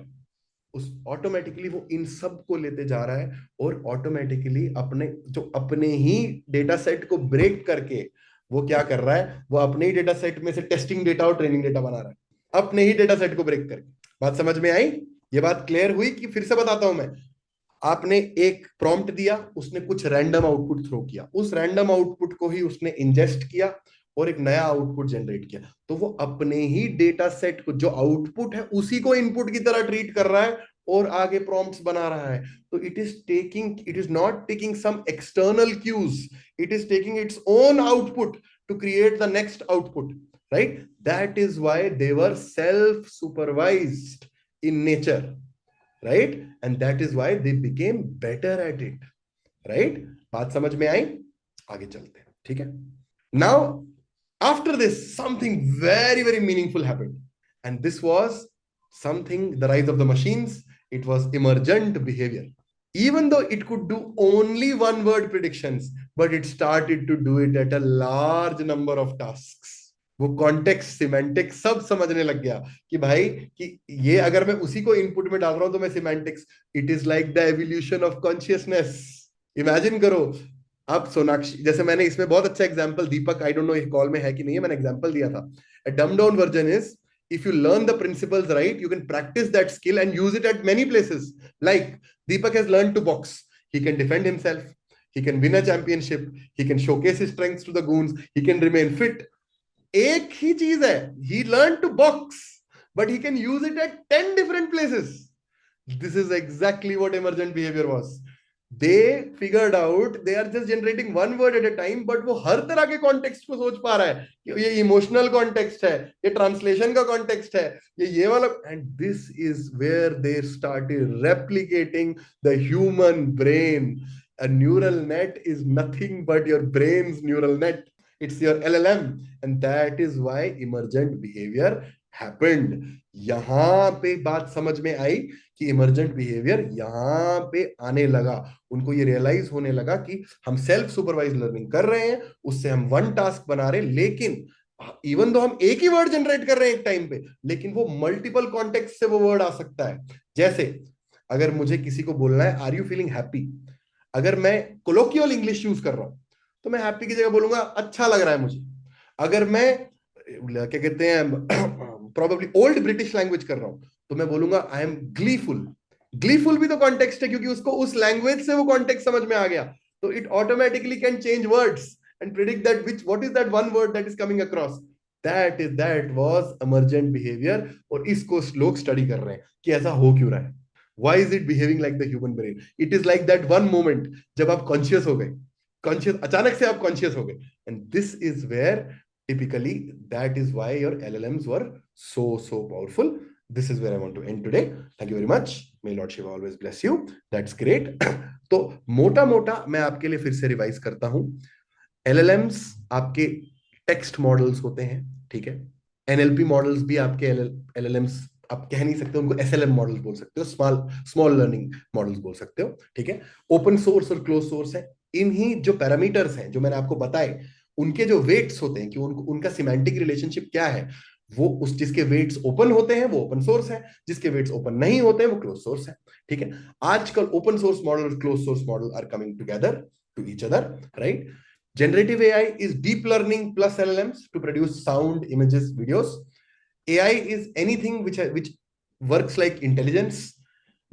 Speaker 1: उस ऑटोमेटिकली वो इन सब को लेते जा रहा है और ऑटोमेटिकली अपने ही डेटा सेट को ब्रेक करके वो क्या कर रहा है, वो अपने ही डेटा सेट में से टेस्टिंग डेटा और ट्रेनिंग डेटा बना रहा है, अपने ही डेटा सेट को ब्रेक करके. बात समझ में आई? ये बात क्लियर हुई कि फिर से बताता हूं मैं? आपने एक प्रॉम्प्ट दिया, उसने कुछ रैंडम आउटपुट थ्रो किया, उस रैंडम आउटपुट को ही उसने इंजेस्ट किया और एक नया आउटपुट जनरेट किया, तो वो अपने ही डेटा सेट को, जो आउटपुट है उसी को इनपुट की तरह ट्रीट कर रहा है और आगे प्रॉम्प्ट्स बना रहा है. तो it is not taking some external cues, it is taking its own output to create the next output, right? That is why they were self supervised in nature, right? And that is why they became better at it, right? बात समझ में आई? आगे चलते हैं, ठीक है? Now, after this, something very, very meaningful happened. And this was something, the rise of the machines, it was emergent behavior. Even though it could do only one word predictions, but it started to do it at a large number of tasks. वो context semantics सब समझने लग गया कि भाई कि ये अगर मैं उसी को इनपुट में डाल रहा हूं तो मैं semantics, it is like the evolution of consciousness. Imagine करो, अब सोनाक्षी, जैसे मैंने इसमें बहुत अच्छा example, Deepak I don't know इस कॉल में है कि नहीं है, मैंने एग्जांपल दिया था. A dumb down version is, if you learn the principles right, you can practice that skill and use it at many places. Like Deepak has learned to box, he can defend himself, he can win a championship, he can showcase his strengths to the goons, he can remain fit. एक ही चीज है, he learned to box, but he can use it at 10 different places. This is exactly what emergent behavior was. They figured out they are just generating one word at a time, but वो हर तरह के context को सोच पा रहा है कि ये इमोशनल कॉन्टेक्स्ट है, ये ट्रांसलेशन का कॉन्टेक्स्ट है, ये वाला. And this is where they started replicating the human brain. A neural net is nothing but your brain's neural net. It's your LLM, and that is why emergent behavior happened. यहां पे बात समझ में आई कि emergent behaviour यहां पे आने लगा. उनको ये रियलाइज होने लगा कि हम सेल्फ सुपरवाइज लर्निंग कर रहे हैं, उससे हम वन टास्क बना रहे हैं, लेकिन इवन दो हम एक ही वर्ड जनरेट कर रहे हैं एक टाइम पे, लेकिन वो मल्टीपल कॉन्टेक्स्ट से वो वर्ड आ सकता है. जैसे अगर मुझे किसी को बोलना है आर यू फीलिंग हैप्पी, अगर मैं कोलोकियल इंग्लिश यूज कर रहा हूं तो मैं हैप्पी की जगह बोलूंगा अच्छा लग रहा है मुझे. अगर मैं क्या कहते हैं प्रोबेबली ओल्ड ब्रिटिश लैंग्वेज कर रहा हूं तो मैं बोलूंगा आई एम ग्लीफुल. ग्लीफुल भी तो कॉन्टेक्स्ट है, क्योंकि उसको उस लैंग्वेज से वो कॉन्टेक्स्ट समझ में आ गया, तो it automatically can change words and predict that what is that one word that is coming across. That was emergent behavior. और इसको लोग स्टडी कर रहे हैं कि ऐसा हो क्यों रहा है. Why is it behaving like the human brain? It is like that one moment जब आप कॉन्शियस हो गए, कॉन्शियस अचानक से आप कॉन्शियस हो गए. And this is where typically that is why your LLMs were so powerful. This is where I want to end today. Thank you very much. May Lord Shiva always bless you. That's great. तो मोटा मोटा मैं आपके लिए फिर से revise करता हूं. LLMs आपके टेक्स्ट मॉडल्स होते हैं, ठीक है. NLP मॉडल्स भी आपके LLMs, आप कह नहीं सकते उनको SLM मॉडल्स बोल सकते हो, स्मॉल लर्निंग मॉडल्स बोल सकते हो, ठीक है. ओपन सोर्स और क्लोज सोर्स है. इन्हीं जो पैरामीटर्स हैं जो मैंने आपको बताए, उनके जो वेट्स होते हैं कि उनका सिमेंटिक रिलेशनशिप क्या है, वो उस जिसके वेट्स ओपन होते हैं वो ओपन सोर्स है, जिसके वेट्स ओपन नहीं होते हैं वो क्लोज सोर्स है, ठीक है. आजकल ओपन सोर्स मॉडल और close source model are coming together to each other, right. Generative AI is deep learning plus LLMs to produce sound, images, videos. AI is anything which works like intelligence.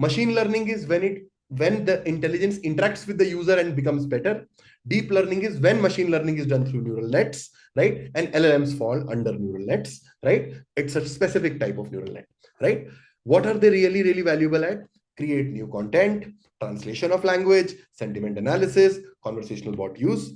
Speaker 1: Machine learning is when the intelligence interacts with the user and becomes better. Deep learning is when machine learning is done through neural nets, right? And LLMs fall under neural nets, right? It's a specific type of neural net, right? What are they really valuable at? Create new content, translation of language, sentiment analysis, conversational bot use.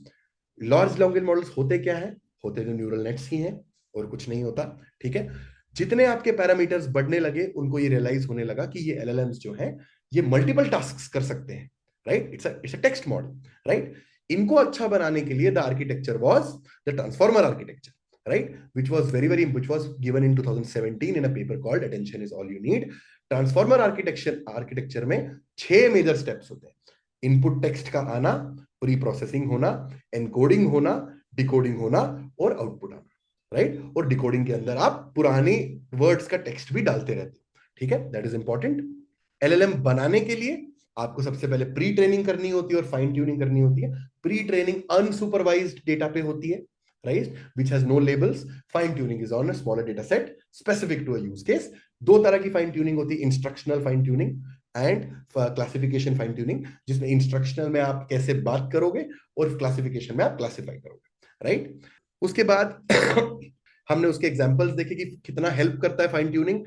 Speaker 1: Large language models होते क्या है? होते तो neural nets ही हैं और कुछ नहीं होता, ठीक है. जितने आपके पैरामीटर्स बढ़ने लगे, उनको ये रियलाइज होने लगा कि ये LLMs जो हैं ये मल्टीपल टास्क्स कर सकते हैं, right. It's a text model, right. इनको अच्छा बनाने के लिए the architecture was the transformer architecture, right, which was given in 2017 in a paper called Attention is All You Need. Transformer architecture में 6 मेजर स्टेप्स होते हैं. इनपुट टेक्स्ट का आना, प्री प्रोसेसिंग होना, एनकोडिंग होना, डिकोडिंग होना और आउटपुट आना, राइट. और डिकोडिंग के अंदर आप पुराने वर्ड्स का टेक्स्ट भी डालते रहते हो, ठीक है. That is important. LLM बनाने के लिए आपको सबसे पहले प्री ट्रेनिंग करनी होती है और फाइन ट्यूनिंग करनी होती है. प्री ट्रेनिंग अनसुपरवाइज्ड डेटा पे होती है, right, which has no labels. Fine tuning is on a smaller data set specific to a use case. दो तरह की फाइन ट्यूनिंग होती है, instructional fine tuning and classification fine tuning, जिसमें instructional में आप कैसे बात करोगे और क्लासिफिकेशन में आप क्लासिफाई करोगे, राइट। उसके बाद हमने उसके एग्जांपल्स देखे कि कितना हेल्प करता है फाइन ट्यूनिंग।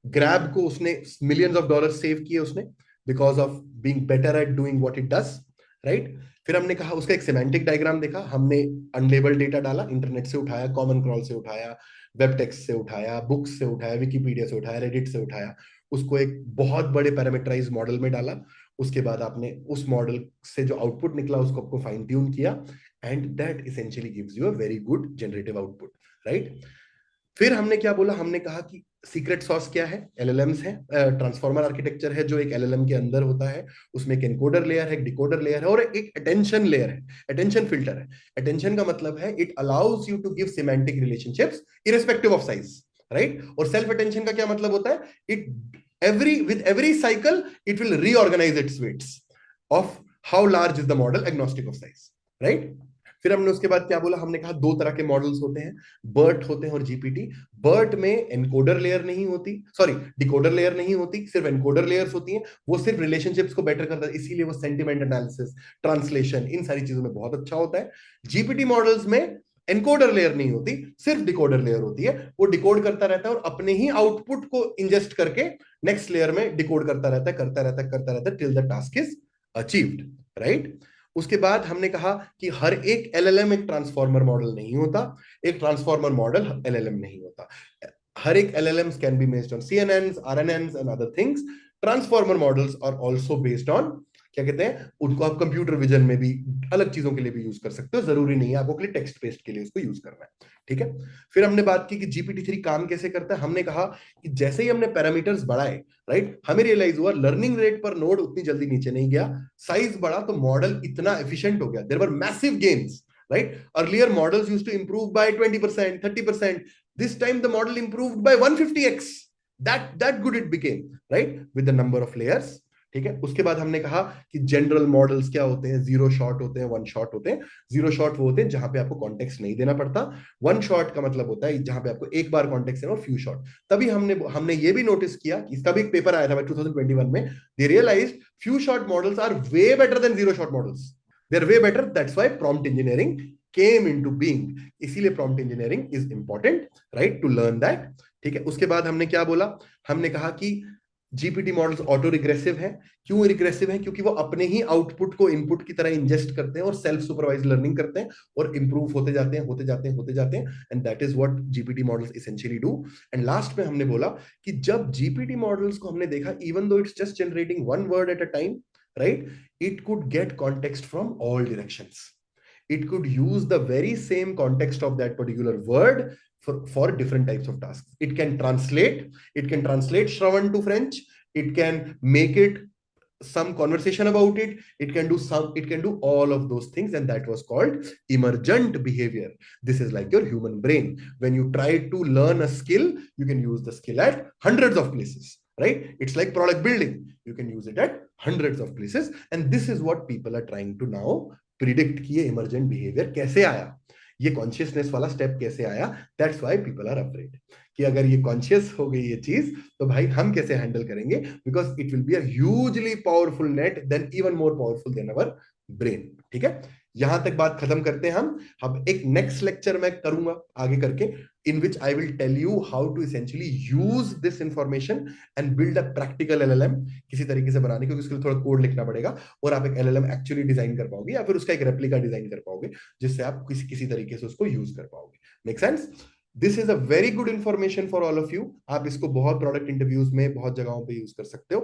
Speaker 1: ग्रैब को उसने मिलियंस ऑफ डॉलर सेव किए उसने, because of being better at doing what it does, right. फिर हमने कहा उसका एक सेमेंटिक डायग्राम देखा, हमने अनलेबल्ड डेटा डाला, इंटरनेट से उठाया, कॉमन क्रॉल से उठाया, वेब टेक्स्ट से उठाया, बुक्स से उठाया, विकिपीडिया से उठाया, रेडिट से उठाया, उसको एक बहुत बड़े पैरामीटराइज मॉडल में डाला। उसके बाद आपने उस मॉडल से जो आउटपुट निकला उसको आपको फाइन ट्यून किया, and that essentially gives you a very good generative output, right. फिर हमने क्या बोला, हमने कहा कि सीक्रेट सॉस क्या है, एलएलएम्स है, ट्रांसफॉर्मर आर्किटेक्चर है जो एक एलएलएम के अंदर होता है, उसमें एक एनकोडर लेयर है, एक डिकोडर लेयर है और एक अटेंशन लेयर है, अटेंशन फिल्टर है। अटेंशन का मतलब है it allows you to give semantic relationships irrespective of size, right. और सेल्फ अटेंशन का क्या मतलब होता है, it with every cycle it will reorganize its weights of how large is the model agnostic of size, right। फिर हमने उसके बाद क्या बोला, हमने कहा दो तरह के मॉडल्स होते हैं, बर्ट होते हैं और जीपीटी। बर्ट में एनकोडर लेयर नहीं होती, सॉरी डिकोडर लेयर नहीं होती, सिर्फ एनकोडर लेयर्स होती हैं। वो सिर्फ रिलेशनशिप्स को बेटर करता है, इसीलिए वो सेंटिमेंट एनालिसिस, ट्रांसलेशन, इन सारी चीजों में बहुत अच्छा होता है। जीपीटी मॉडल्स में एनकोडर लेयर नहीं होती, सिर्फ डिकोडर लेयर होती है। वो डिकोड करता रहता है और अपने ही आउटपुट को इंजेस्ट करके नेक्स्ट लेयर में डिकोड करता रहता है, करता रहता है till the task is achieved, right. उसके बाद हमने कहा कि हर एक एलएलएम एक ट्रांसफॉर्मर मॉडल नहीं होता, एक ट्रांसफॉर्मर मॉडल एलएलएम नहीं होता। हर एक LLMs can be based on CNNs, RNNs and other things. Transformer models are also based on, क्या कहते हैं, उनको आप कंप्यूटर विजन में भी अलग चीजों के लिए भी यूज कर सकते हो, जरूरी नहीं है आपको के लिए टेक्स्ट बेस्ड के लिए उसको यूज करना है, ठीक है। फिर हमने बात की कि GPT-3 काम कैसे करता है। हमने कहा कि जैसे ही हमने पैरामीटर्स बढ़ाए, राइट, हमें रियलाइज हुआ लर्निंग रेट पर नोड उतनी जल्दी नीचे नहीं गया, साइज बढ़ा तो मॉडल इतना एफिशिएंट हो गया, there were massive gains, right? Earlier models used to improve by 20%, 30%. This time the model improved by 150x. That good it became, right? With the number of layers. ठीक है। उसके बाद हमने कहा कि जनरल मॉडल्स क्या होते हैं, जीरो शॉट होते हैं, वन शॉट होते हैं। जीरो शॉट वो होते हैं जहां पे आपको कॉन्टेक्स्ट नहीं देना पड़ता, वन शॉट का मतलब होता है जहां पे आपको एक बार कॉन्टेक्स्ट देना और फ्यू शॉट। तभी हमने ये भी नोटिस किया कि इसका भी एक पेपर आया था 2021 में, they realised few shot models are way better than zero shot models, they're way better. That's why prompt engineering came into being. इसीलिए prompt engineering is important, right, to learn that. ठीक है। उसके बाद हमने क्या बोला, हमने कहा कि जीपीटी मॉडल्स ऑटो रिग्रेसिव है। क्यों रिग्रेसिव है? क्योंकि वो अपने ही आउटपुट को इनपुट की तरह इंजेस्ट करते हैं और सेल्फ सुपरवाइज लर्निंग करते हैं और इंप्रूव होते जाते हैं, and that is what GPT models essentially do. And last में हमने बोला कि जब जीपीटी मॉडल्स को हमने देखा, even though it's just generating one word at a time, right, it could get context from all directions. It could use the very same context of that particular word for different types of tasks. It can translate Shravan to French, it can make it some conversation about it, it can do all of those things, and that was called emergent behavior. This is like your human brain. When you try to learn a skill, you can use the skill at hundreds of places, right? It's like product building, you can use it at hundreds of places, and this is what people are trying to now predict कि ये emergent behavior कैसे आया, ये consciousness वाला step कैसे आया। That's why people are afraid कि अगर ये कॉन्शियस हो गई ये चीज तो भाई हम कैसे हैंडल करेंगे, because it will be a hugely powerful net, then even more powerful than our brain. ठीक है, यहां तक बात खत्म करते हैं हम। अब एक नेक्स्ट लेक्चर मैं करूंगा आगे करके, in which I will tell you how to essentially use this information and build a practical LLM किसी तरीके से बनाने, क्योंकि उसके लिए थोड़ा कोड लिखना पड़ेगा और आप एक LLM एक्चुअली डिजाइन कर पाओगे या फिर उसका एक रेप्लिका डिजाइन कर पाओगे जिससे आप किसी तरीके से उसको यूज कर पाओगे। Make sense? This is a very good information for all of you. आप इसको बहुत प्रोडक्ट इंटरव्यूज में बहुत जगहों पे यूज कर सकते हो।